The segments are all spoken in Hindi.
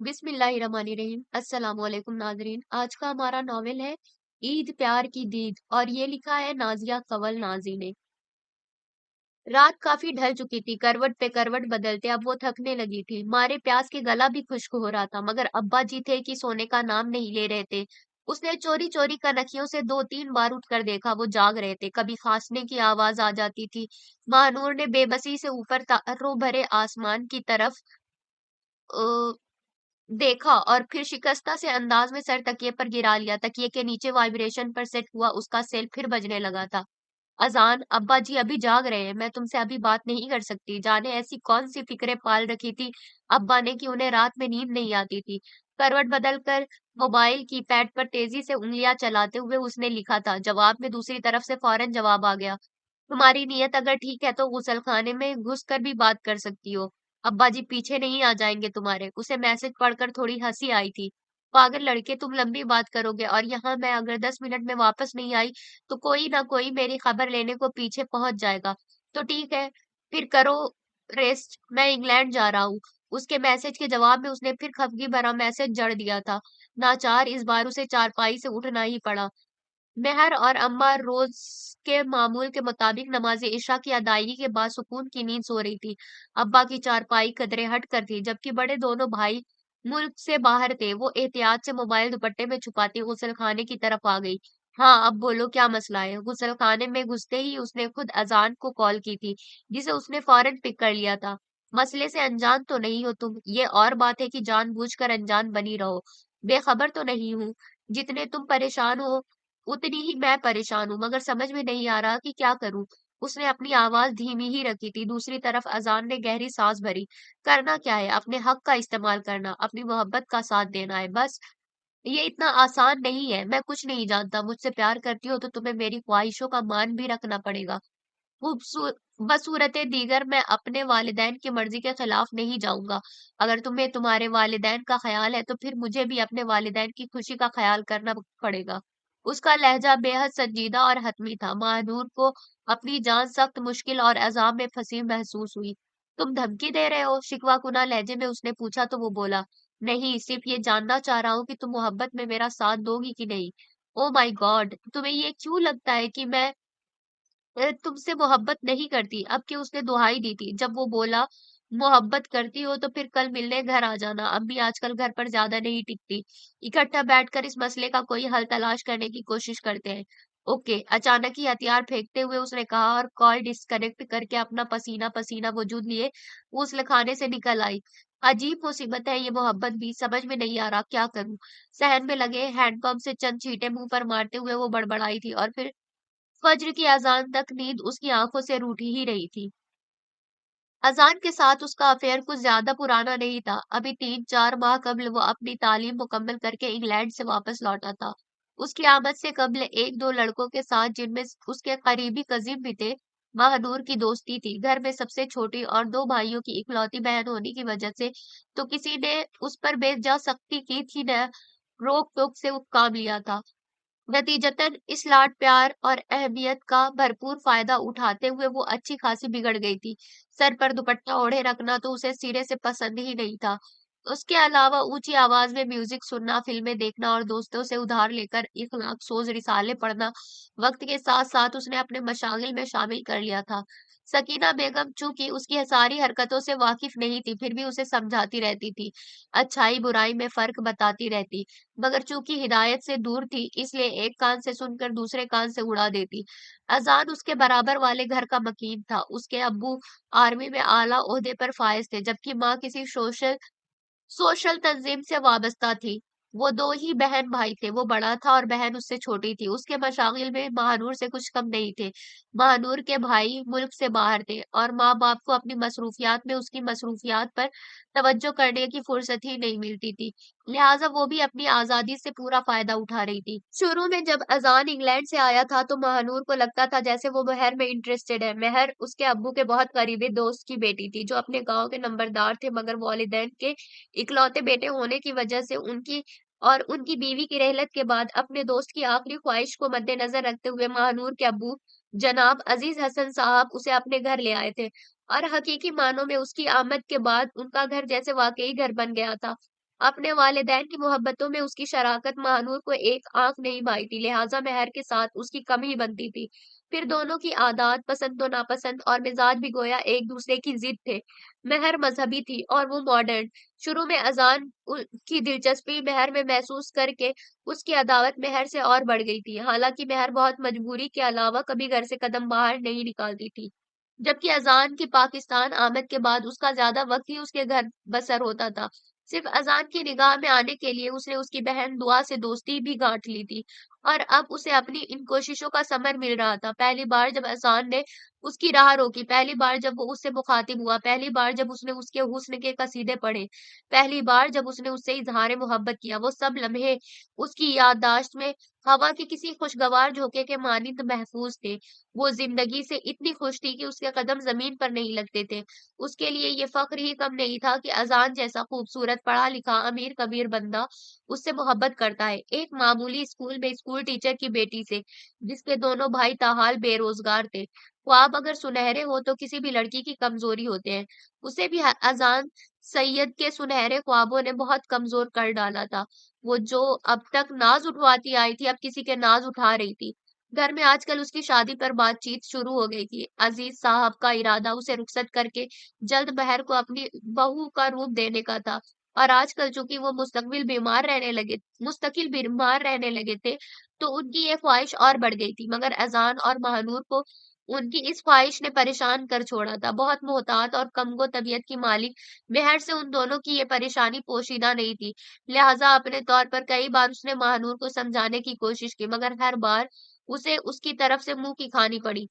बिस्मिल्लाहिर्रहमानिर्रहीम। अस्सलाम वालेकुम नाजरीन। आज का हमारा नॉवेल है ईद प्यार की दीद और ये लिखा है नाजिया कवल नाजी ने। रात काफी ढल चुकी थी। करवट पे करवट बदलते अब वो थकने लगी थी। मारे प्यास के गला भी खुश्क हो रहा था, मगर अब्बा जी थे कि सोने का नाम नहीं ले रहे थे। उसने चोरी चोरी कनखियों से 2-3 बार उठकर देखा, वो जाग रहे थे। कभी खांसने की आवाज आ जाती थी। महानूर ने बेबसी से ऊपर तारों भरे आसमान की तरफ देखा और फिर शिकस्ता से अंदाज में सर तकिए पर गिरा लिया। तकिए के नीचे वाइब्रेशन पर सेट हुआ उसका सेल फिर बजने लगा था। अजान। अब्बा जी अभी जाग रहे हैं, मैं तुमसे अभी बात नहीं कर सकती। जाने ऐसी कौन सी फिक्रें पाल रखी थी अब्बा ने कि उन्हें रात में नींद नहीं आती थी। करवट बदलकर मोबाइल की पैड पर तेजी से उंगलियां चलाते हुए उसने लिखा था। जवाब में दूसरी तरफ से फौरन जवाब आ गया। तुम्हारी नीयत अगर ठीक है तो गुसलखाने में घुसकर भी बात कर सकती हो। अब्बा जी पीछे नहीं आ जाएंगे तुम्हारे। उसे मैसेज पढ़कर थोड़ी हंसी आई थी। पागल लड़के, तुम लंबी बात करोगे और यहाँ मैं अगर 10 मिनट में वापस नहीं आई तो कोई ना कोई मेरी खबर लेने को पीछे पहुंच जाएगा। तो ठीक है, फिर करो रेस्ट, मैं इंग्लैंड जा रहा हूँ। उसके मैसेज के जवाब में उसने फिर खफगी भरा मैसेज जड़ दिया था। नाचार इस बार उसे चारपाई से उठना ही पड़ा। मेहर और अम्मा रोज के मामूल के मुताबिक नमाज़े इशा की अदायगी के बाद सुकून की नींद सो रही थी। अब्बा की चारपाई कदरे हट कर थी, जबकि बड़े दोनों भाई मुल्क से बाहर थे। वो एहतियात से मोबाइल दुपट्टे में छुपाती गुसलखाने की तरफ आ गई। हाँ, अब बोलो क्या मसला है? गुसलखाने में घुसते ही उसने खुद अजान को कॉल की थी, जिसे उसने फौरन पिक कर लिया था। मसले से अनजान तो नहीं हो तुम। ये और बात है कि जानबूझकर अनजान बनी रहो। बेखबर तो नहीं हूँ। जितने तुम परेशान हो उतनी ही मैं परेशान हूँ, मगर समझ में नहीं आ रहा कि क्या करूँ। उसने अपनी आवाज धीमी ही रखी थी। दूसरी तरफ अजान ने गहरी सांस भरी। करना क्या है? अपने हक का इस्तेमाल करना, अपनी मोहब्बत का साथ देना है, बस। ये इतना आसान नहीं है। मैं कुछ नहीं जानता। मुझसे प्यार करती हो तो तुम्हें मेरी ख्वाहिशों का मान भी रखना पड़ेगा। खूबसूर बसूरत दीगर मैं अपने वालिदैन की मर्जी के खिलाफ नहीं जाऊंगा। अगर तुम्हें तुम्हारे वालिदैन का ख्याल है तो फिर मुझे भी अपने वालिदैन की खुशी का ख्याल करना पड़ेगा। उसका लहजा बेहद संजीदा और हतमी था। महानूर को अपनी जान सख्त मुश्किल और अजाब में फंसी महसूस हुई। तुम धमकी दे रहे हो? शिकवा लहजे में उसने पूछा तो वो बोला, नहीं, सिर्फ ये जानना चाह रहा हूँ कि तुम मोहब्बत में मेरा साथ दोगी कि नहीं। ओ माय गॉड, तुम्हें ये क्यों लगता है कि मैं तुमसे मोहब्बत नहीं करती? अब की उसने दुहाई दी थी। जब वो बोला, मोहब्बत करती हो तो फिर कल मिलने घर आ जाना। अम्मी आजकल घर पर ज्यादा नहीं टिकती। इकट्ठा बैठकर इस मसले का कोई हल तलाश करने की कोशिश करते हैं। ओके, अचानक ही हथियार फेंकते हुए उसने कहा और कॉल डिस्कनेक्ट करके अपना पसीना पसीना वजूद लिए वो उस लखाने से निकल आई। अजीब मुसीबत है ये मोहब्बत भी, समझ में नहीं आ रहा क्या करूं। सहन में लगे हैंडपंप से चंद छींटे मुंह पर मारते हुए वो बड़बड़ाई थी और फिर फज्र की अजान तक नींद उसकी आंखों से रूठी ही रही थी। अजान के साथ उसका अफेयर कुछ ज्यादा पुराना नहीं था। अभी 3-4 माह कबल वो अपनी तालीम मुकम्मल करके इंग्लैंड से वापस लौटा था। उसकी आमद से कबल एक दो लड़कों के साथ, जिनमें उसके करीबी कजिन भी थे, महानूर की दोस्ती थी। घर में सबसे छोटी और दो भाइयों की इकलौती बहन होने की वजह से तो किसी ने उस पर बेजा सख्ती की थी न रोक टोक से वो काम लिया था। नतीजतन इस लाड प्यार और अहमियत का भरपूर फायदा उठाते हुए वो अच्छी खासी बिगड़ गई थी। सर पर दुपट्टा ओढ़े रखना तो उसे सिरे से पसंद ही नहीं था। उसके अलावा ऊंची आवाज में म्यूजिक सुनना, फिल्में देखना और दोस्तों से उधार लेकर इखलाक सोज रिसाले पढ़ना वक्त के साथ साथ उसने अपने मशागिल में शामिल कर लिया था। सकीना बेगम चूंकि उसकी सारी हरकतों से वाकिफ नहीं थी, फिर भी उसे समझाती रहती थी, अच्छाई बुराई में फर्क बताती रहती, मगर चूंकि हिदायत से दूर थी इसलिए एक कान से सुनकर दूसरे कान से उड़ा देती। अजान उसके बराबर वाले घर का मकीन था। उसके अब्बू आर्मी में आला ओहदे पर फायज थे, जबकि माँ किसी सोशल सोशल तंजीम से वाबस्ता थी। वो दो ही बहन भाई थे। वो बड़ा था और बहन उससे छोटी थी। उसके मशागिल में महानूर से कुछ कम नहीं थे। महानूर के भाई मुल्क से बाहर थे और माँ बाप को अपनी मसरूफियात में उसकी मसरूफियात पर तवज्जो करने की फुर्सत ही नहीं मिलती थी। लिहाजा वो भी अपनी आजादी से पूरा फायदा उठा रही थी। शुरू में जब अजान इंग्लैंड से आया था तो महानूर को लगता था जैसे वो मेहर में इंटरेस्टेड है। मेहर उसके अब्बू के बहुत करीबी दोस्त की बेटी थी, जो अपने गांव के नंबरदार थे, मगर वालिदैन के इकलौते बेटे होने की वजह से उनकी और उनकी बीवी की रहलत के बाद अपने दोस्त की आखिरी ख्वाहिश को मद्देनजर रखते हुए महानूर के अब्बू जनाब अजीज हसन साहब उसे अपने घर ले आए थे। और हकीकी मानों में उसकी आमद के बाद उनका घर जैसे वाकई घर बन गया था। अपने वालिदैन की मोहब्बतों में उसकी शराकत महानूर को एक आँख नहीं भाई थी, लिहाजा महर के साथ उसकी कम ही बनती थी। फिर दोनों की आदत, पसंद तो नापसंद और मिजाज भी गोया एक-दूसरे की ज़िद थे। महर मज़हबी थी और वो मॉडर्न। शुरू में अज़ान की दिलचस्पी महर में महसूस करके उसकी अदावत महर से और बढ़ गई थी। हालाँकि महर बहुत मजबूरी के अलावा कभी घर से कदम बाहर नहीं निकालती थी। जबकि अज़ान की पाकिस्तान आमद के बाद उसका ज़्यादा वक़्त ही उसके घर बसर होता था। सिर्फ़ अज़ान की निगाह में आने के लिए उसने उसकी बहन दुआ से दोस्ती भी गाँठ ली थी और अब उसे अपनी इन कोशिशों का समर मिल रहा था। पहली बार जब अज़ान ने उसकी राह रोकी, पहली बार जब वो उससे मुख़ातिब हुआ, पहली बार जब उसने उसके हुस्न के कसीदे पढ़े, पहली बार जब उसने उससे इज़हार-ए-मोहब्बत किया, वो सब लम्हे उसकी याददाश्त में हवा के किसी खुशगवार झोंके के मानिंद महफूज़ थे। वो ज़िंदगी से इतनी खुश थी कि उसके कदम ज़मीन पर नहीं लगते थे। उसके लिए ये फ़ख्र ही कम नहीं था कि अज़ान जैसा खूबसूरत, पढ़ा-लिखा, अमीर-कबीर बंदा उससे मोहब्बत करता है। एक मामूली स्कूल में स्कूल टीचर की बेटी से, जिसके दोनों भाई ताहाल बेरोज़गार थे। ख्वाब अगर सुनहरे हो तो किसी भी लड़की की कमज़ोरी होते हैं। उसे भी अज़ान सैयद के सुनहरे ख्वाबों ने बहुत कमज़ोर कर डाला था। वो जो अब तक नाज़ उठवाती आई थी, अब किसी के नाज़ उठा रही थी। घर में आजकल उसकी शादी पर बातचीत शुरू हो गई थी। अजीज साहब का इरादा उसे रुखसत करके जल्द बहर को अपनी बहू का रूप देने का था और आजकल चूंकि वो मुस्तकिल बीमार रहने लगे थे, तो उनकी ये ख्वाहिश और बढ़ गई थी। मगर अजान और महानूर को उनकी इस ख्वाहिश ने परेशान कर छोड़ा था। बहुत मोहतात और कमगो तबीयत की मालिक मेहर से उन दोनों की ये परेशानी पोशीदा नहीं थी। लिहाजा अपने तौर पर कई बार उसने महानूर को समझाने की कोशिश की, मगर हर बार उसे उसकी तरफ से मुँह की खानी पड़ी।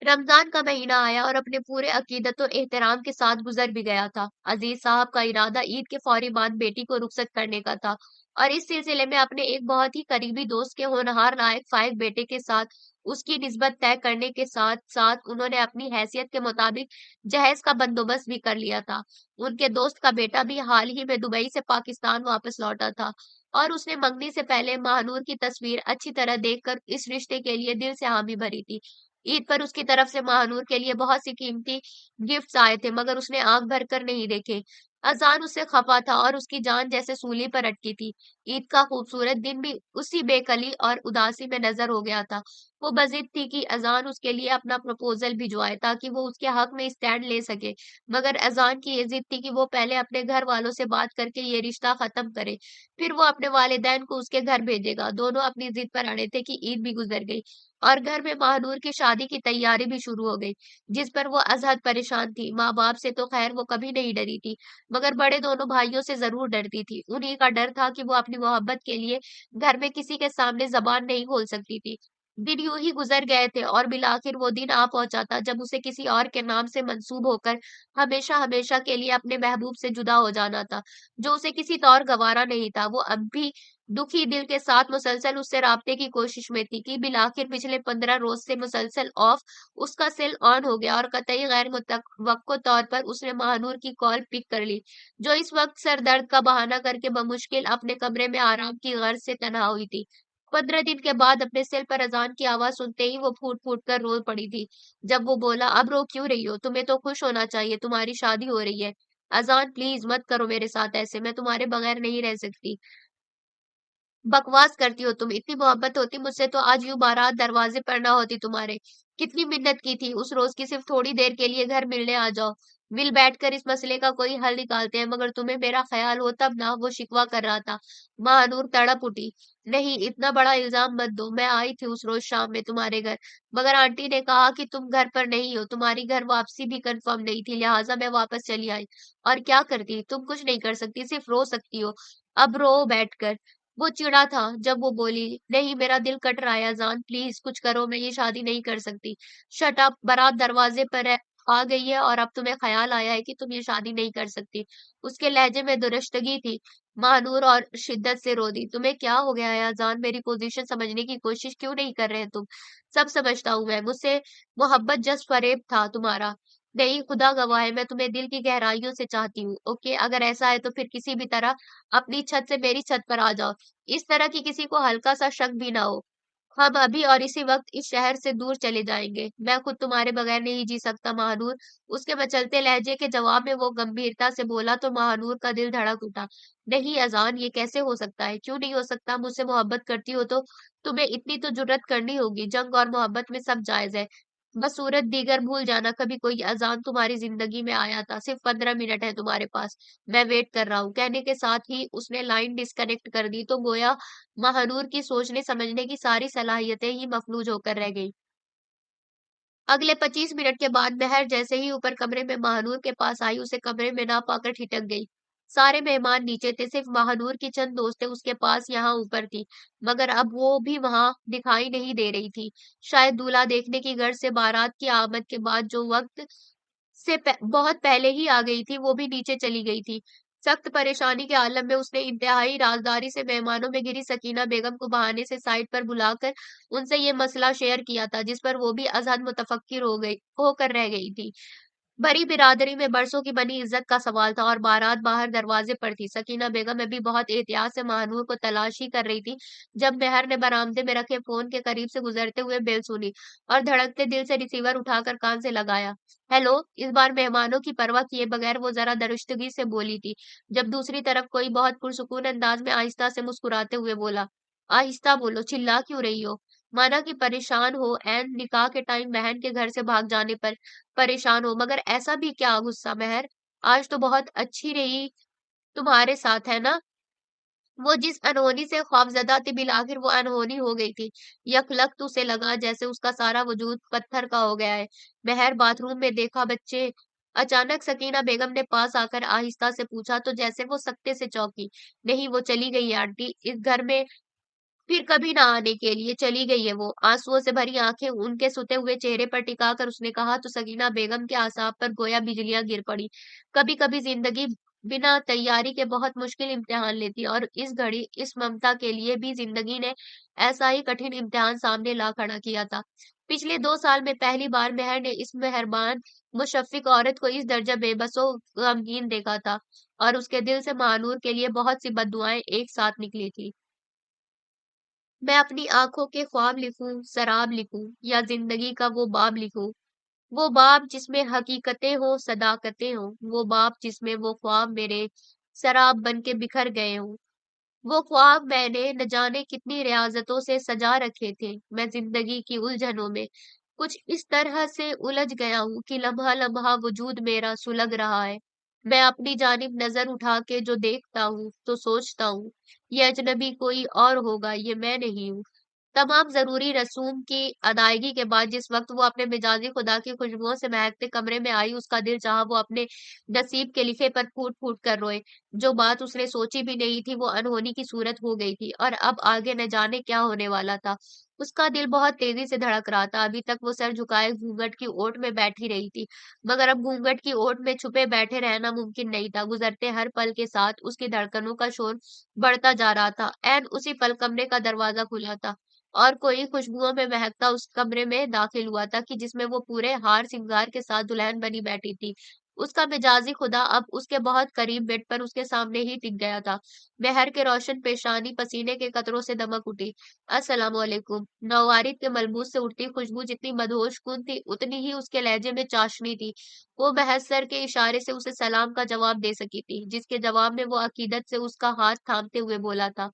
रमज़ान का महीना आया और अपने पूरे अकीदत और एहतराम के साथ गुज़र भी गया था। अज़ीज़ साहब का इरादा ईद के फ़ौरी बाद बेटी को रुख़सत करने का था और इस सिलसिले में अपने एक बहुत ही करीबी दोस्त के होनहार लायक-फ़ायक बेटे के साथ उसकी निस्बत तय करने के साथ-साथ उन्होंने अपनी हैसियत के मुताबिक जहेज़ का बंदोबस्त भी कर लिया था। उनके दोस्त का बेटा भी हाल ही में दुबई से पाकिस्तान वापस लौटा था और उसने मंगनी से पहले महानूर की तस्वीर अच्छी तरह देखकर इस रिश्ते के लिए दिल से हामी भरी थी। ईद पर उसकी तरफ से महानूर के लिए बहुत सी कीमती गिफ्ट्स आए थे, मगर उसने आंख भर कर नहीं देखे। अजान उससे खफा था और उसकी जान जैसे सूली पर अटकी थी। ईद का खूबसूरत दिन भी उसी बेकली और उदासी में नजर हो गया था। वो बजिद थी कि अजान उसके लिए अपना प्रपोजल भिजवाए ताकि वो उसके हक में स्टैंड ले सके, मगर अजान की ये जिद थी कि वो पहले अपने घर वालों से बात करके ये रिश्ता खत्म करे, फिर वो अपने वालिदैन को उसके घर भेजेगा। दोनों अपनी जिद पर अड़े थे कि ईद भी गुजर गई और घर में महानूर की शादी की तैयारी भी शुरू हो गई, जिस पर वो अज़हद परेशान थी। माँ-बाप से तो खैर वो कभी नहीं डरी थी, मगर बड़े दोनों भाइयों से ज़रूर डरती थी। उन्हीं का डर था कि वो अपनी मोहब्बत के लिए घर में किसी के सामने ज़बान नहीं खोल सकती थी। दिन यूँ ही गुज़र गए थे और बिलाखिर वो दिन आ पहुँचा था जब उसे किसी और के नाम से मंसूब होकर हमेशा-हमेशा के लिए अपने महबूब से जुदा हो जाना था, जो उसे किसी तौर गँवारा नहीं था। वो अब भी दुखी दिल के साथ मुसलसल उससे राब्ते की कोशिश में थी कि बिलाखिर पिछले 15 रोज़ से मुसलसल ऑफ उसका सेल ऑन हो गया और कतई गैर मुतवक्को तौर पर उसने महानूर की कॉल पिक कर ली, जो इस वक़्त सर दर्द का बहाना करके बमुश्किल अपने कमरे में आराम की गर्ज से तन्हा हुई थी। 15 दिन के बाद अपने सेल पर अज़ान की आवाज़ सुनते ही वो फूट-फूट कर रो पड़ी थी। जब वो बोला, "अब रो क्यों रही हो? तुम्हें तो खुश होना चाहिए, तुम्हारी शादी हो रही है। अज़ान प्लीज़ मत करो मेरे साथ ऐसे, मैं तुम्हारे बगैर नहीं रह सकती।" बकवास करती हो तुम, इतनी मोहब्बत होती मुझसे तो आज यूँ बारात दरवाज़े पर ना होती तुम्हारे। कितनी मिन्नत की थी उस रोज़ की सिर्फ़ थोड़ी देर के लिए घर मिलने आ जाओ। मिल बैठकर इस मसले का कोई हल निकालते हैं, मगर तुम्हें मेरा ख़्याल हो तब ना, वो शिकवा कर रहा था। महानूर तड़प उठी। नहीं, इतना बड़ा इल्ज़ाम मत दो, मैं आई थी उस रोज़ शाम में तुम्हारे घर, मगर आंटी ने कहा कि तुम घर पर नहीं हो, तुम्हारी घर वापसी भी कन्फ़र्म नहीं थी, लिहाज़ा मैं वापस चली आई। और क्या करती? तुम कुछ नहीं कर सकती, सिर्फ़ रो सकती हो। अब रो बैठकर। वो चिढ़ा था जब वो बोली, "नहीं, मेरा दिल कट रहा है अज़ान, प्लीज़ कुछ करो, मैं ये शादी नहीं कर सकती। शट अप, बारात दरवाज़े पर है, आ गई है और अब तुम्हें ख़्याल आया है कि तुम ये शादी नहीं कर सकती।" उसके लहजे में दुरुस्तगी थी। महानूर और शिद्दत से रो दी, "तुम्हें क्या हो गया है अज़ान? मेरी पोज़ीशन समझने की कोशिश क्यों नहीं कर रहे तुम? सब समझता हूँ मैं, मुझसे मोहब्बत जस्ट फ़रेब था तुम्हारा। नहीं, खुदा गवाह है, मैं तुम्हें दिल की गहराइयों से चाहती हूँ, ओके? अगर ऐसा है तो फिर किसी भी तरह अपनी छत से मेरी छत पर आ जाओ। इस तरह की किसी को हल्का-सा शक भी ना हो। हम अभी और इसी वक्त इस शहर से दूर चले जाएंगे। मैं खुद तुम्हारे बगैर नहीं जी सकता महानूर। उसके मचलते लहजे के जवाब में वो गंभीरता से बोला तो महानूर का दिल धड़क उठा। नहीं अजान, ये कैसे हो सकता है? क्यों नहीं हो सकता? मुझसे मोहब्बत करती हो तो तुम्हें इतनी तो जुर्रत करनी होगी। जंग और मोहब्बत में सब जायज है। बस सूरत दीगर भूल जाना, कभी कोई अजान तुम्हारी जिंदगी में आया था। सिर्फ 15 मिनट है तुम्हारे पास। मैं वेट कर रहा हूँ। कहने के साथ ही उसने लाइन डिस्कनेक्ट कर दी तो गोया महानूर की सोचने समझने की सारी सलाहियतें ही मफलूज होकर रह गईं। अगले 25 मिनट के बाद महर जैसे ही ऊपर कमरे में महानूर के पास आई, उसे कमरे में ना पाकर ठिठक गई। सारे मेहमान नीचे थे, सिर्फ महानूर की चंद दोस्तें उसके पास यहाँ ऊपर थी, मगर अब वो भी वहां दिखाई नहीं दे रही थी। शायद दूल्हा देखने की गर्ज से बारात की आमद के बाद जो वक्त बहुत पहले ही आ गई थी, वो भी नीचे चली गई थी। सख्त परेशानी के आलम में उसने इंतहाई राजदारी से मेहमानों में घिरी सकीना बेगम को बहाने से साइड पर बुलाकर उनसे ये मसला शेयर किया था, जिस पर वो भी अज़हद मुतफक्किर होकर रह गई थी। बड़ी बिरादरी में बरसों की बनी इज्जत का सवाल था और बारात बाहर दरवाजे पर थी। सकीना बेगम अभी बहुत एहतियात से महानूर को तलाश ही कर रही थी जब मेहर ने बरामदे में रखे फोन के करीब से गुजरते हुए बेल सुनी और धड़कते दिल से रिसीवर उठाकर कान से लगाया। हेलो। इस बार मेहमानों की परवाह किए बगैर वो जरा दरुस्तगी से बोली थी, जब दूसरी तरफ कोई बहुत पुरसुकून अंदाज में आहिस्ता से मुस्कुराते हुए बोला। आहिस्ता बोलो, चिल्ला क्यों रही हो? माना कि परेशान हो, ऐन निकाह के टाइम बहन के घर से भाग जाने पर परेशान हो, मगर ऐसा भी क्या गुस्सा महर? आज तो बहुत अच्छी रही तुम्हारे साथ, है ना? वो जिस अनहोनी से ख्वाफज़दा थी बिलाखिर वो अनहोनी हो गई थी। यकलख्त उसे लगा जैसे उसका सारा वजूद पत्थर का हो गया है। महर बाथरूम में देखा बच्चे। अचानक सकीना बेगम ने पास आकर आहिस्ता से पूछा तो जैसे वो सख्ते से चौंकी। नहीं, वो चली गई है आंटी, इस घर में फिर कभी ना आने के लिए चली गई है वो। आंसुओं से भरी आंखें उनके सुते हुए चेहरे पर टिकाकर उसने कहा तो सकीना बेगम के आसाब पर गोया बिजलियां गिर पड़ी। कभी कभी जिंदगी बिना तैयारी के बहुत मुश्किल इम्तिहान लेती है और इस घड़ी इस ममता के लिए भी जिंदगी ने ऐसा ही कठिन इम्तिहान सामने ला खड़ा किया था। पिछले 2 साल में पहली बार मेहर ने इस मेहरबान मुशफ़िक़ औरत को इस दर्जा बेबसो गमगीन देखा था और उसके दिल से महानूर के लिए बहुत सी बद्दुआएं एक साथ निकली थी। मैं अपनी आँखों के ख्वाब लिखूँ, शराब लिखूँ या ज़िंदगी का वो बाब लिखूँ, वो बाब जिसमें हकीकतें हों, सदाकतें हों, वो बाब जिसमें वो ख्वाब मेरे शराब बन के बिखर गए हों। वो ख्वाब मैंने न जाने कितनी रियाज़तों से सजा रखे थे, मैं ज़िंदगी की उलझनों में कुछ इस तरह से उलझ गया हूँ कि लम्हा-लम्हा वजूद मेरा सुलग रहा है। मैं अपनी जानिब नज़र उठा के जो देखता हूँ, तो सोचता हूँ, ये अजनबी कोई और होगा, ये मैं नहीं हूँ। तमाम ज़रूरी रसूम की अदायगी के बाद जिस वक़्त वो अपने मिजाजी खुदा की खुशबुओं से महकते कमरे में आई, उसका दिल चाहा वो अपने नसीब के लिखे पर फूट-फूट कर रोए। जो बात उसने सोची भी नहीं थी, वो अनहोनी की सूरत हो गई थी और अब आगे न जाने क्या होने वाला था। उसका दिल बहुत तेज़ी से धड़क रहा था। अभी तक वो सर झुकाए घूंघट की ओट में बैठी रही थी, मगर अब घूंघट की ओट में छुपे बैठे रहना मुमकिन नहीं था। गुज़रते हर पल के साथ उसकी धड़कनों का शोर बढ़ता जा रहा था। ऐन उसी पल कमरे का दरवाज़ा खुला था और कोई खुशबुओं में महकता उस कमरे में दाखिल हुआ था कि जिसमें वो पूरे हार-सिंगार के साथ दुल्हन बनी बैठी थी। उसका मिजाजी खुदा अब उसके बहुत करीब बेड पर उसके सामने ही टिक गया था। महर के रोशन पेशानी पसीने के कतरों से दमक उठी। अस्सलामु अलैकुम। नौवारिद के मलबूस से उठती खुशबू जितनी मदहोश कुन थी, उतनी ही उसके लहजे में चाशनी थी। वो महज सर के इशारे से उसे सलाम का जवाब दे सकी थी, जिसके जवाब में वो अकीदत से उसका हाथ थामते हुए बोला था।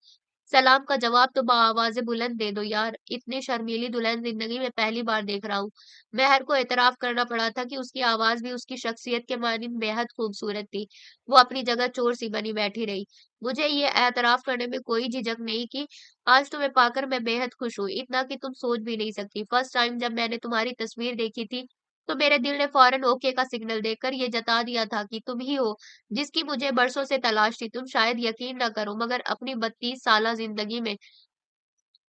सलाम का जवाब तो आवाज़ बुलंद दे दो यार, इतनी शर्मीली दुल्हन ज़िंदगी में पहली बार देख रहा हूँ। महर को एतराफ़ करना पड़ा था कि उसकी आवाज़ भी उसकी शख्सियत के मानिंद बेहद खूबसूरत थी। वो अपनी जगह चोर-सी बनी बैठी रही। मुझे ये एतराफ़ करने में कोई झिझक नहीं कि आज तुम्हें पाकर मैं बेहद खुश हूँ, इतना कि तुम सोच भी नहीं सकती। फर्स्ट टाइम जब मैंने तुम्हारी तस्वीर देखी थी, तो मेरे दिल ने फ़ौरन ओके का सिग्नल देकर ये जता दिया था कि तुम ही हो जिसकी मुझे बरसों से तलाश थी। तुम शायद यकीन ना करो, मगर अपनी 32 साला ज़िंदगी में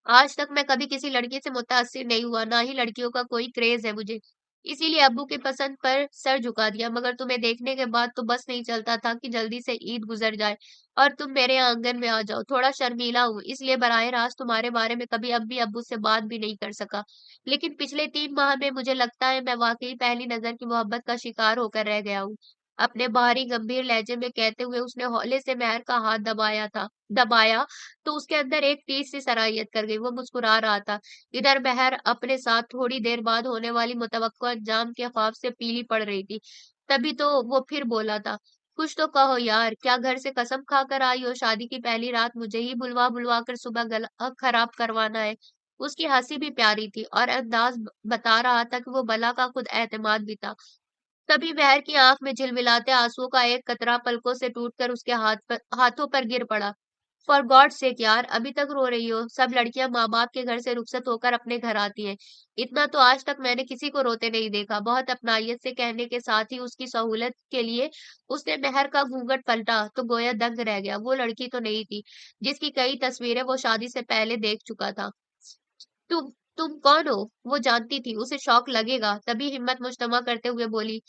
आज तक मैं कभी किसी लड़की से मुत्तासिर नहीं हुआ, ना ही लड़कियों का कोई क्रेज़ है मुझे। इसीलिए अब्बू की पसंद पर सर झुका दिया, मगर तुम्हें देखने के बाद तो बस नहीं चलता था कि जल्दी से ईद गुज़र जाए और तुम मेरे आंगन में आ जाओ। थोड़ा शर्मीला हूँ, इसलिए बराह रास्त तुम्हारे बारे में कभी अब्बी अब्बू से बात भी नहीं कर सका। लेकिन पिछले 3 माह में मुझे लगता है मैं वाक़ई पहली नज़र की मोहब्बत का शिकार होकर रह गया हूँ। अपने भारी गंभीर लहजे में कहते हुए उसने हौले से मेहर का हाथ दबाया तो उसके अंदर एक तीस सी सराहियत कर गई। वो मुस्कुरा रहा था। इधर मेहर अपने साथ थोड़ी देर बाद होने वाली मुतवक्को अंजाम के ख्वाब से पीली पड़ रही थी। तभी तो वो फिर बोला था, कुछ तो कहो यार, क्या घर से कसम खाकर आई हो शादी की पहली रात मुझे ही बुलवा बुलवा कर सुबह गला खराब करवाना है। उसकी हंसी भी प्यारी थी और अंदाज बता रहा था कि वो भला का खुद एतमाद भी था। तभी महर की आंख में झिलमिलाते आंसुओं का एक कतरा पलकों से टूटकर उसके हाथों पर गिर पड़ा। फॉर गॉड सेक यार, अभी तक रो रही हो? सब लड़कियां माँ बाप के घर से रुखसत होकर अपने घर आती हैं। इतना तो आज तक मैंने किसी को रोते नहीं देखा। बहुत अपनायत से कहने के साथ ही उसकी सहूलत के लिए उसने मेहर का घूंघट पलटा तो गोया दंग रह गया। वो लड़की तो नहीं थी जिसकी कई तस्वीरें वो शादी से पहले देख चुका था। तुम तुम कौन हो? वो जानती थी उसे शौक लगेगा, तभी हिम्मत मुजतमा करते हुए बोली,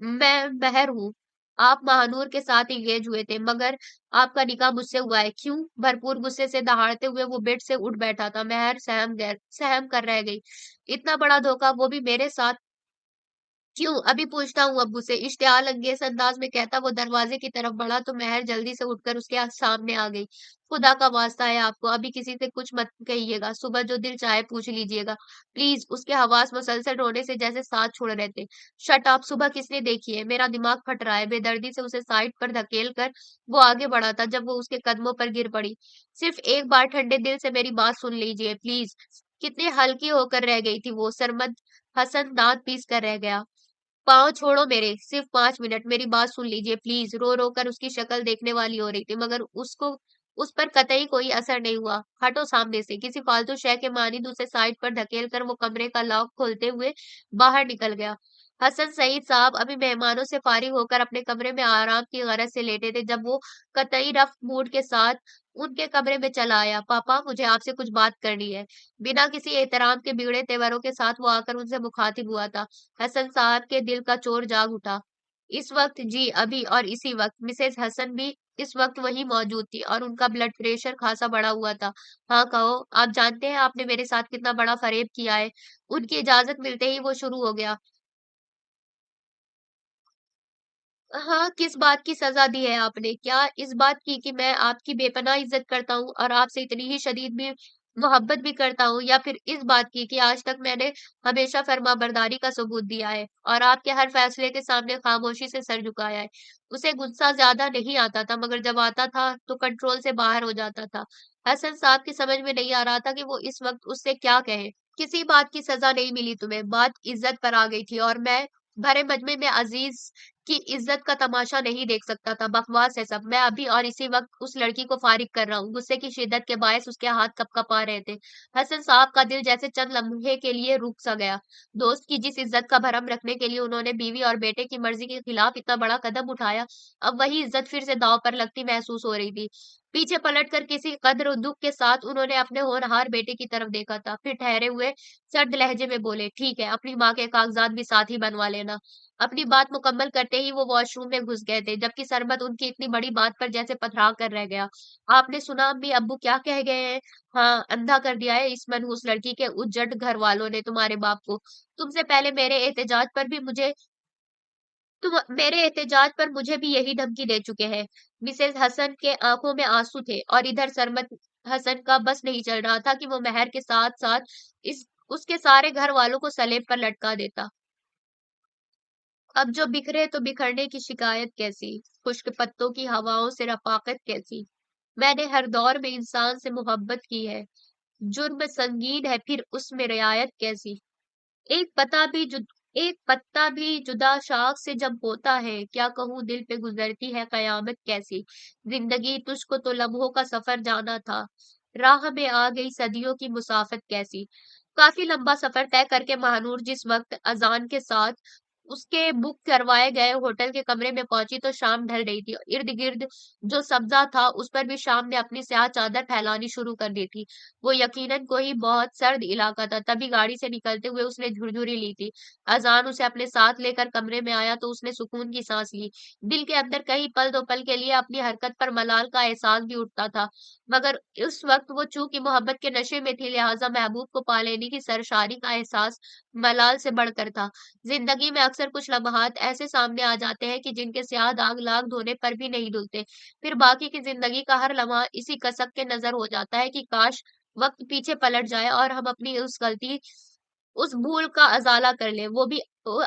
मैं बहर हूँ। आप महानूर के साथ एंगेज हुए थे, मगर आपका निकाह मुझसे हुआ है। क्यों? भरपूर गुस्से से दहाड़ते हुए वो बेड से उठ बैठा था। महर सहम कर रह गई। इतना बड़ा धोखा, वो भी मेरे साथ! क्यों? अभी पूछता हूँ अब्बू से। इश्तियाल अंगेज अंदाज में कहता वो दरवाजे की तरफ बढ़ा तो महर जल्दी से उठकर उसके सामने आ गई। खुदा का वास्ता है आपको, अभी किसी से कुछ मत कहिएगा। सुबह जो दिल चाहे पूछ लीजिएगा प्लीज। उसके हवास मुसलसल रोने से जैसे सांस छोड़ रहे थे। Shut up! सुबह किसने देखी है? मेरा दिमाग फट रहा है। बेदर्दी से उसे साइड पर धकेल कर वो आगे बढ़ा था जब वो उसके कदमों पर गिर पड़ी। सिर्फ एक बार ठंडे दिल से मेरी बात सुन लीजिए प्लीज। कितनी हल्की होकर रह गई थी वो। सरमद हसन दांत पीस कर रह गया। पाँव छोड़ो मेरे, सिर्फ 5 मिनट मेरी बात सुन लीजिए प्लीज। रो रो कर उसकी शक्ल देखने वाली हो रही थी, मगर उसको उस पर कतई कोई असर नहीं हुआ। हटो सामने से! किसी फालतू शय के मानिंद उसे साइड पर धकेल कर वो कमरे का लॉक खोलते हुए बाहर निकल गया। हसन सईद साहब अभी मेहमानों से फारिग होकर अपने कमरे में आराम की गरज से लेटे थे जब वो कतई रफ मूड के साथ उनके कमरे में चला आया। पापा, मुझे आपसे कुछ बात करनी है। बिना किसी एहतराम के बिगड़े तेवरों के साथ वो आकर उनसे मुखातिब हुआ था। हसन साहब के दिल का चोर जाग उठा। इस वक्त? जी अभी और इसी वक्त। मिसेस हसन भी इस वक्त वहीं मौजूद थी और उनका ब्लड प्रेशर खासा बढ़ा हुआ था। हाँ कहो, आप जानते हैं आपने मेरे साथ कितना बड़ा फरेब किया है? उनकी इजाजत मिलते ही वो शुरू हो गया। हाँ, किस बात की सजा दी है आपने? क्या इस बात की कि मैं आपकी बेपनाह इज्जत करता हूँ और आपसे इतनी ही शदीद भी मोहब्बत भी करता हूँ, या फिर इस बात की कि आज तक मैंने हमेशा फर्माबरदारी का सबूत दिया है और आपके हर फैसले के सामने खामोशी से सर झुकाया है? उसे गुस्सा ज्यादा नहीं आता था, मगर जब आता था तो कंट्रोल से बाहर हो जाता था। हसन साहब की समझ में नहीं आ रहा था कि वो इस वक्त उससे क्या कहे। किसी बात की सजा नहीं मिली तुम्हें, बात इज्जत पर आ गई थी और मैं भरे मजमे में अजीज की इज्जत का तमाशा नहीं देख सकता था। बकवास है सब। मैं अभी और इसी वक्त उस लड़की को फारिग कर रहा हूँ। गुस्से की शिद्दत के बायस उसके हाथ कपकपा रहे थे। हसन साहब का दिल जैसे चंद लम्हे के लिए रुक सा गया। दोस्त की जिस इज्जत का भरम रखने के लिए उन्होंने बीवी और बेटे की मर्जी के खिलाफ इतना बड़ा कदम उठाया, अब वही इज्जत फिर से दांव पर लगती महसूस हो रही थी। पीछे पलटकर किसी कद्र दुख के साथ उन्होंने अपने होनहार बेटे की तरफ देखा था, फिर ठहरे हुए सर्द लहजे में बोले, ठीक है, अपनी माँ के कागजात भी साथ ही बनवा लेना। अपनी बात मुकम्मल करते ही वो वॉशरूम में घुस गए थे, जबकि सरबत उनकी इतनी बड़ी बात पर जैसे पथरा कर रह गया। आपने सुना अम्मी अब्बू क्या कह गए हैं? हाँ, अंधा कर दिया है इस मनहूस लड़की के उद्दंड घर वालों ने तुम्हारे बाप को। तुमसे पहले मेरे एहतजाज पर मुझे भी यही धमकी दे चुके हैं। मिसेस हसन के आंखों में आंसू थे और इधर सरमत हसन का बस नहीं चल रहा था कि वो मेहर के साथ साथ इस उसके सारे घर वालों को सलेब पर लटका देता। अब जो बिखरे तो बिखरने की शिकायत कैसी, खुश्क पत्तों की हवाओं से रफाकत कैसी। मैंने हर दौर में इंसान से मोहब्बत की है। जुर्म संगीन है, फिर उसमें रियायत कैसी। एक पता भी जुद एक पत्ता भी जुदा शाख से जब होता है, क्या कहूँ दिल पे गुजरती है कयामत कैसी। जिंदगी तुझको तो लम्हों का सफर जाना था, राह में आ गई सदियों की मुसाफत कैसी। काफी लंबा सफर तय करके महानूर जिस वक्त अजान के साथ उसके बुक करवाए गए होटल के कमरे में पहुंची तो शाम ढल रही थी। इर्द गिर्द जो सब्जा था उस पर भी शाम ने अपनी स्याह चादर फैलानी शुरू कर दी थी। वो यकीनन कोई बहुत सर्द इलाका था। तभी गाड़ी से निकलते हुए उसने झुरझुरी ली थी। अजान उसे अपने साथ लेकर कमरे में आया तो उसने सुकून की सांस ली। दिल के अंदर कहीं पल दो पल के लिए अपनी हरकत पर मलाल का एहसास भी उठता था। मगर उस वक़्त वो चूँकि मोहब्बत के नशे में थी, लिहाज़ा महबूब को पा लेने की सरशारी का एहसास मलाल से बढ़कर था। ज़िंदगी में अक्सर कुछ लम्हात ऐसे सामने आ जाते हैं कि जिनके स्याह दाग लाख धोने पर भी नहीं धुलते। फिर बाकी की ज़िंदगी का हर लम्हा इसी कसक के नज़र हो जाता है कि काश वक़्त पीछे पलट जाए और हम अपनी उस भूल का अज़ाला कर लें। वो भी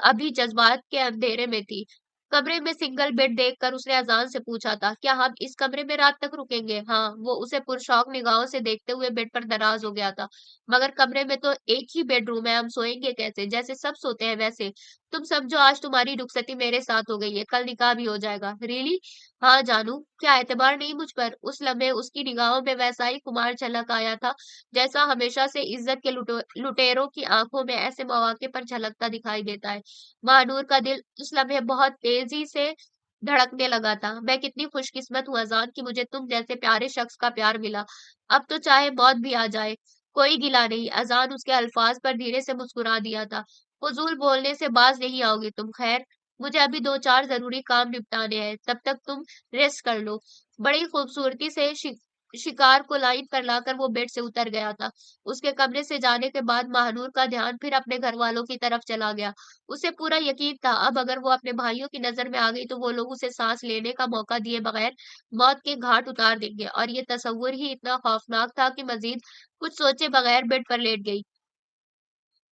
अभी जज़्बात के अंधेरे में थी। कमरे में सिंगल बेड देखकर उसने अज़ान से पूछा था, "क्या हम इस कमरे में रात तक रुकेंगे?" हाँ, वो उसे पुरशौक निगाहों से देखते हुए बेड पर दराज़ हो गया था। "मगर कमरे में तो एक ही बेडरूम है, हम सोएँगे कैसे? जैसे सब सोते हैं वैसे। तुम समझो आज तुम्हारी रुखसती मेरे साथ हो गई है, कल निकाह भी हो जाएगा।" "रियली?" "हाँ, जानू, क्या एतबार नहीं मुझ पर?" उस लम्हे उसकी निगाहों में वैसा ही खुमार छलक आया था, जैसा हमेशा से इज़्ज़त के लुटेरों की आँखों में ऐसे मौके पर झलकता दिखाई देता है। महानूर का दिल उस लम्हे बहुत तेज़ी से धड़कने लगा था। मैं कितनी खुशकिस्मत हूँ अज़ान कि मुझे तुम जैसे प्यारे शख्स का प्यार मिला। अब तो चाहे मौत भी आ जाए, कोई गिला नहीं। अज़ान उसके अल्फ़ाज़ पर धीरे से मुस्कुरा दिया था। फ़ुज़ूल बोलने से बाज़ नहीं आओगी तुम। ख़ैर, मुझे अभी 2-4 ज़रूरी काम निपटाने हैं, तब तक तुम रेस्ट कर लो। बड़ी खूबसूरती से शिकार को लाइन पर लाकर वो बेड से उतर गया था। उसके कमरे से जाने के बाद महानूर का ध्यान फिर अपने घरवालों की तरफ चला गया। उसे पूरा यकीन था अब अगर वो अपने भाइयों की नज़र में आ गई तो वो लोग उसे सांस लेने का मौका दिए बगैर मौत के घाट उतार देंगे और ये तस्वुर ही इतना खौफनाक था कि मज़ीद कुछ सोचे बगैर बेड पर लेट गई।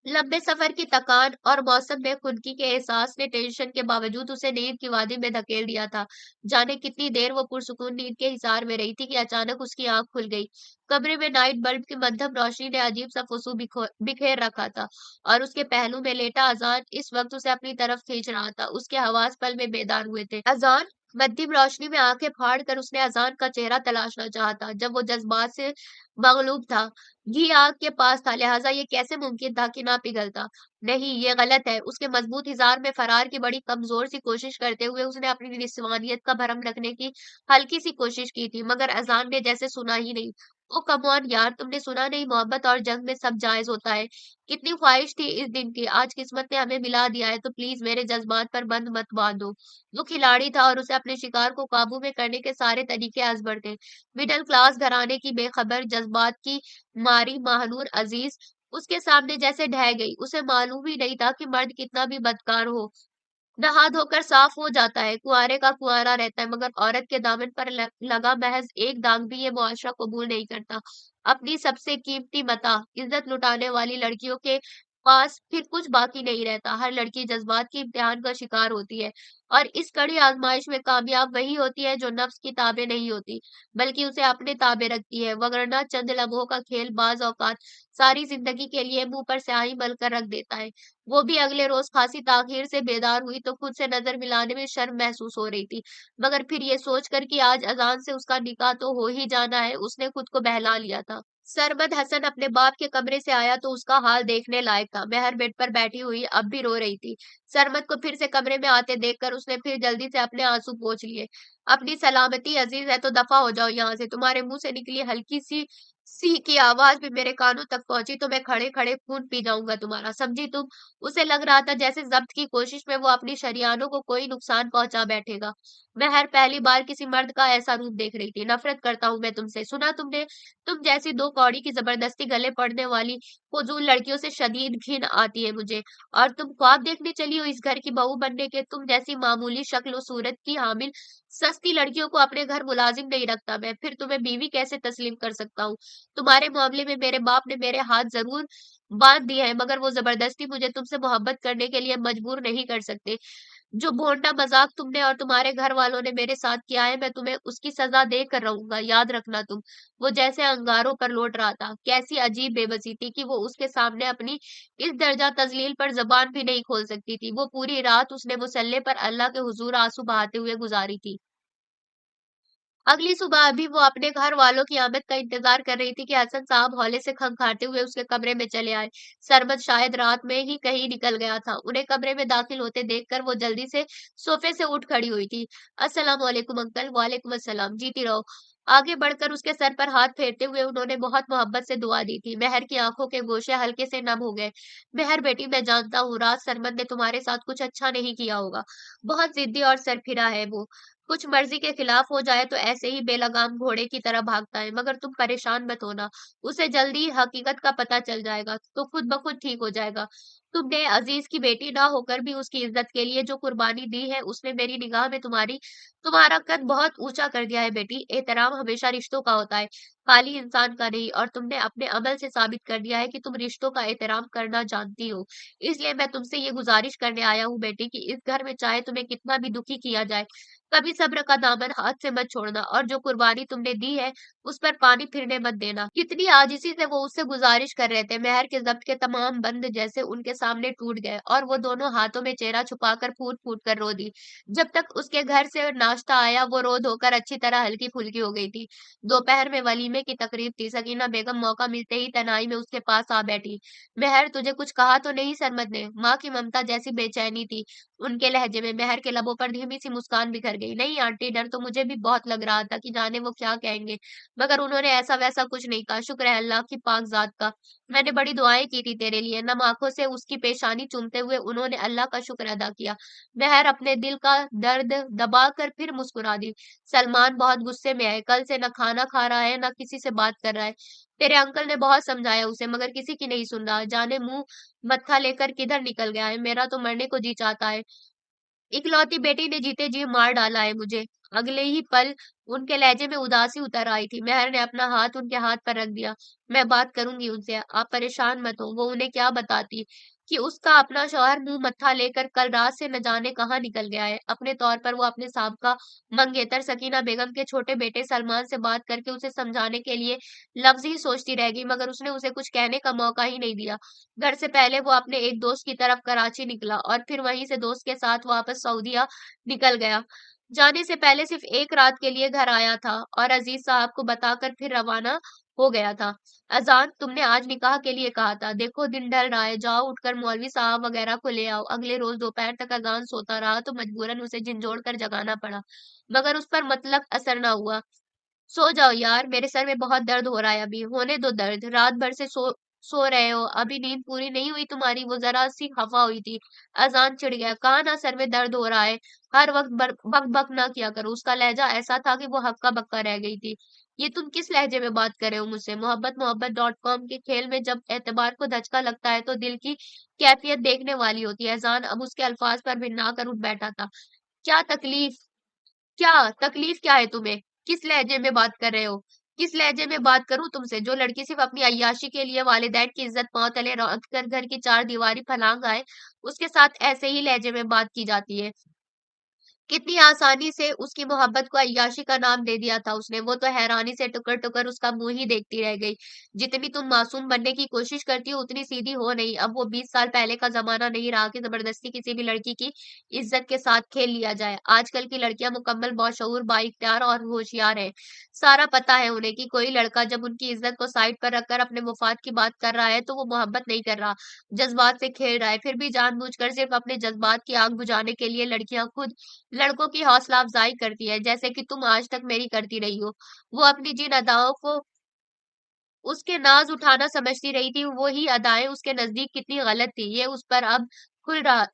लंबे सफर की थकान और मौसम में खुनकी के एहसास ने टेंशन के बावजूद उसे नींद की वादी में धकेल दिया था। जाने कितनी देर वो पुरसुकून नींद के हिसार में रही थी कि अचानक उसकी आंख खुल गई। कमरे में नाइट बल्ब की मध्यम रोशनी ने अजीब सा फुसू बिखेर रखा था और उसके पहलू में लेटा अजान इस वक्त उसे अपनी तरफ खींच रहा था। उसके हवास पल में बेदार हुए थे। अजान मध्यम रोशनी में आंखें फाड़ कर उसने अजान का चेहरा तलाशना चाहा था जब वो जज्बात से मगलूब था। घी आग के पास था, लिहाजा ये कैसे मुमकिन था कि ना पिघलता? नहीं, ये गलत है। उसके मजबूत हिज़ार में फरार की बड़ी कमज़ोर सी कोशिश करते हुए उसने अपनी निस्वानियत का भरम रखने की हल्की सी कोशिश की थी, मगर अज़ान ने जैसे सुना ही नहीं। ओह कम ऑन यार, तुमने सुना नहीं मोहब्बत और जंग में सब जायज़ होता है। कितनी ख्वाहिश थी इस दिन की, आज किस्मत ने हमें मिला दिया है, तो प्लीज़ मेरे जज़्बात पर बंद मत बाँधो। वो खिलाड़ी था और उसे अपने शिकार को काबू में करने के सारे तरीके अज़बर थे। मिडल क्लास घराने की बेखबर जज़्बात की मारी महानूर अजीज उसके सामने जैसे ढह गई। उसे मालूम ही नहीं था कि मर्द कितना भी बदकार हो, नहा धोकर साफ हो जाता है, कुँवारे का कुँवारा रहता है, मगर औरत के दामन पर लगा महज़ एक दाग भी ये मुआशरा कबूल नहीं करता। अपनी सबसे कीमती मता, इज़्ज़त लुटाने वाली लड़कियों के पास फिर कुछ बाकी नहीं रहता। हर लड़की जज़्बात के इम्तिहान का शिकार होती है और इस कड़ी आज़माइश में कामयाब वही होती है जो नफ्स की ताबे नहीं होती, बल्कि उसे अपने ताबे रखती है, वगरना चंद लम्हों का खेल बाज़ औक़ात सारी ज़िंदगी के लिए मुँह पर स्याही मल कर रख देता है। वो भी अगले रोज़ खासी ताख़ीर से बेदार हुई तो खुद से नज़र मिलाने में शर्म महसूस हो रही थी। मगर फिर ये सोचकर कि आज अज़ान से उसका निकाह तो हो ही जाना है, उसने खुद को बहला लिया था। सरमद हसन अपने बाप के कमरे से आया तो उसका हाल देखने लायक था। महर बेड पर बैठी हुई अब भी रो रही थी। सरमद को फिर से कमरे में आते देखकर उसने फिर जल्दी से अपने आँसू पोंछ लिए। अपनी सलामती अज़ीज़ है तो दफ़ा हो जाओ यहाँ से। तुम्हारे मुँह से निकली हल्की-सी सी की आवाज़ भी मेरे कानों तक पहुँची तो मैं खड़े-खड़े खून पी जाऊँगा तुम्हारा, समझी तुम? उसे लग रहा था जैसे ज़ब्त की कोशिश में वो अपनी शरियानों को कोई नुकसान पहुँचा बैठेगा। महर पहली बार किसी मर्द का ऐसा रूप देख रही थी। नफ़रत करता हूँ मैं तुमसे, सुना तुमने? तुम जैसी 2 कौड़ी की ज़बरदस्ती गले पड़ने वाली फ़ुज़ूल लड़कियों से शदीद घिन आती है मुझे। और तुम ख्वाब देखने चली हो इस घर की बहू बनने के? तुम जैसी मामूली शक्ल और सूरत की हामिल सस्ती लड़कियों को अपने घर मुलाज़िम नहीं रखता मैं, फिर तुम्हें बीवी कैसे तस्लीम कर सकता हूँ? तुम्हारे मामले में मेरे बाप ने मेरे हाथ ज़रूर बाँध दिए हैं, मगर वो ज़बरदस्ती मुझे तुमसे मोहब्बत करने के लिए मजबूर नहीं कर सकते। जो भोंडा मज़ाक तुमने और तुम्हारे घर वालों ने मेरे साथ किया है, मैं तुम्हें उसकी सज़ा देकर रहूँगा, याद रखना तुम। वो जैसे अंगारों पर लौट रहा था। कैसी अजीब बेबसी थी कि वो उसके सामने अपनी इस दर्जा तज़लील पर ज़बान भी नहीं खोल सकती थी। वो पूरी रात उसने मुसल्ले पर अल्लाह के हुज़ूर आँसू बहाते हुए गुज़ारी थी। अगली सुबह अभी वो अपने घर वालों की आमद का इंतजार कर रही थी कि हसन साहब हौले से खंखारते हुए उसके कमरे में चले आए। सरमद शायद रात में ही कहीं निकल गया था। उन्हें कमरे में दाखिल होते देखकर वो जल्दी से सोफे से उठ खड़ी हुई थी। अस्सलाम वालेकुम अंकल। वालेकुम अस्सलाम। जीती रहो। आगे बढ़कर उसके सर पर हाथ फेरते हुए उन्होंने बहुत मोहब्बत से दुआ दी थी। मेहर की आंखों के गोशे हल्के से नम हो गए। मेहर बेटी, मैं जानता हूँ राज सरमद ने तुम्हारे साथ कुछ अच्छा नहीं किया होगा। बहुत जिद्दी और सरफिरा है वो। कुछ मर्जी के खिलाफ हो जाए तो ऐसे ही बेलगाम घोड़े की तरह भागता है। मगर तुम परेशान मत होना, उसे जल्दी हकीकत का पता चल जाएगा तो खुद ब खुद ठीक हो जाएगा। तुमने अजीज की बेटी ना होकर भी उसकी इज्जत के लिए जो कुर्बानी दी है, उसने मेरी निगाह में तुम्हारा कद बहुत ऊंचा कर दिया है बेटी। एहतराम हमेशा रिश्तों का होता है, खाली इंसान का नहीं। और तुमने अपने अमल से साबित कर दिया है कि तुम रिश्तों का एहतराम करना जानती हो। इसलिए मैं तुमसे ये गुजारिश करने आया हूँ बेटी कि इस घर में चाहे तुम्हें कितना भी दुखी किया जाए, कभी सब्र का दामन हाथ से मत छोड़ना। और जो कुर्बानी तुमने दी है, उस पर पानी फिरने मत देना। कितनी आजिज़ी से वो उससे गुजारिश कर रहे थे। मेहर के ज़ब्त के तमाम बंद जैसे उनके सामने टूट गए और वो दोनों हाथों में चेहरा छुपाकर फूट-फूट कर रो दी। जब तक उसके घर से नाश्ता आया, वो रो धोकर अच्छी तरह हल्की-फुल्की हो गई थी। दोपहर में वलीमे की तकरीब थी। सकीना बेगम मौका मिलते ही तन्हाई में उसके पास आ बैठी। मेहर, तुझे कुछ कहा तो नहीं सरमद ने? माँ की ममता जैसी बेचैनी थी उनके लहजे में। मेहर के लबों पर धीमी सी मुस्कान बिखर गई। नहीं आंटी, डर तो मुझे भी बहुत लग रहा था कि जाने वो क्या कहेंगे, मगर उन्होंने ऐसा वैसा कुछ नहीं कहा। शुक्र है अल्लाह की पाक जात का। मैंने बड़ी दुआएं की थी तेरे लिए। नम आंखों से उसकी पेशानी चूमते हुए उन्होंने अल्लाह का शुक्र अदा किया। मेहर अपने दिल का दर्द दबाकर फिर मुस्कुरा दी। सलमान बहुत गुस्से में है, कल से न खाना खा रहा है न किसी से बात कर रहा है। तेरे अंकल ने बहुत समझाया उसे, मगर किसी की नहीं सुन रहा। जाने मुंह मत्था लेकर किधर निकल गया है। मेरा तो मरने को जी चाहता है। इकलौती बेटी ने जीते जी मार डाला है मुझे। अगले ही पल उनके लहजे में उदासी उतर आई थी। मेहर ने अपना हाथ उनके हाथ पर रख दिया। मैं बात करूंगी उनसे, आप परेशान मत हो। वो उन्हें क्या बताती कि उसका अपना शौहर मुंह मत्था लेकर कल रात से न जाने कहाँ निकल गया है। अपने तौर पर वो अपने साबका मंगेतर सकीना बेगम के छोटे बेटे सलमान से बात करके उसे समझाने के लिए लफ्ज ही सोचती रह गई, मगर उसने उसे कुछ कहने का मौका ही नहीं दिया। घर से पहले वो अपने एक दोस्त की तरफ कराची निकला और फिर वहीं से दोस्त के साथ वापस सऊदीया निकल गया। जाने से पहले सिर्फ एक रात के लिए घर आया था और अजीज साहब को बताकर फिर रवाना हो गया था। अजान, तुमने आज निकाह के लिए कहा था। देखो दिन ढल रहा है, जाओ उठकर मौलवी साहब वगैरह को ले आओ। अगले रोज दोपहर तक अजान सोता रहा तो मजबूरन उसे झिंझोड़ कर जगाना पड़ा, मगर उस पर मतलब असर न हुआ। सो जाओ यार, मेरे सर में बहुत दर्द हो रहा है अभी। होने दो दर्द, रात भर से सो रहे हो, अभी नींद पूरी नहीं हुई तुम्हारी? वो जरा सी खफा हुई थी। अजान चिढ़ गया। कहा ना सर में दर्द हो रहा है, हर वक्त बक बक ना किया करो। उसका लहजा ऐसा था कि वो हक्का बक्का रह गई थी। ये तुम किस लहजे में बात कर रहे हो मुझसे? मोहब्बत के खेल में जब एतबार को धचका लगता है तो दिल की कैफियत देखने वाली होती है। अजान अब उसके अल्फाज पर भिन्ना कर उठ बैठा था। क्या तकलीफ, क्या तकलीफ क्या है तुम्हें? किस लहजे में बात कर रहे हो? किस लहजे में बात करूं तुमसे? जो लड़की सिर्फ अपनी अय्याशी के लिए वालिदैन की इज्जत पांव तले रौंद कर घर की चार दीवारी फलांग आए, उसके साथ ऐसे ही लहजे में बात की जाती है। कितनी आसानी से उसकी मोहब्बत को अय्याशी का नाम दे दिया था उसने। वो तो हैरानी से टुकर-टुकर उसका मुँह ही देखती रह गई। जितनी तुम मासूम बनने की कोशिश करती हो, उतनी सीधी हो नहीं। अब वो 20 साल पहले का ज़माना नहीं रहा कि ज़बरदस्ती किसी भी लड़की की इज़्ज़त के साथ खेल लिया जाए। आजकल की लड़कियाँ मुकम्मल बाशऊर, बाइख्तियार और होशियार हैं। सारा पता है उन्हें कि कोई लड़का जब उनकी इज़्ज़त को साइड पर रखकर अपने मुफ़ाद की बात कर रहा है, तो वो मोहब्बत नहीं कर रहा, जज़्बात से खेल रहा है। फिर भी जानबूझकर सिर्फ़ अपने जज़्बात की आग बुझाने के लिए लड़कियाँ खुद लड़कों की हौसला अफ़ज़ाई करती है, जैसे कि तुम आज तक मेरी करती रही हो। वो अपनी जिन अदाओं को उसके नाज़ उठाना समझती रही थी, वो ही अदाएँ उसके नज़दीक कितनी गलत थी, ये उस पर अब खुल रहा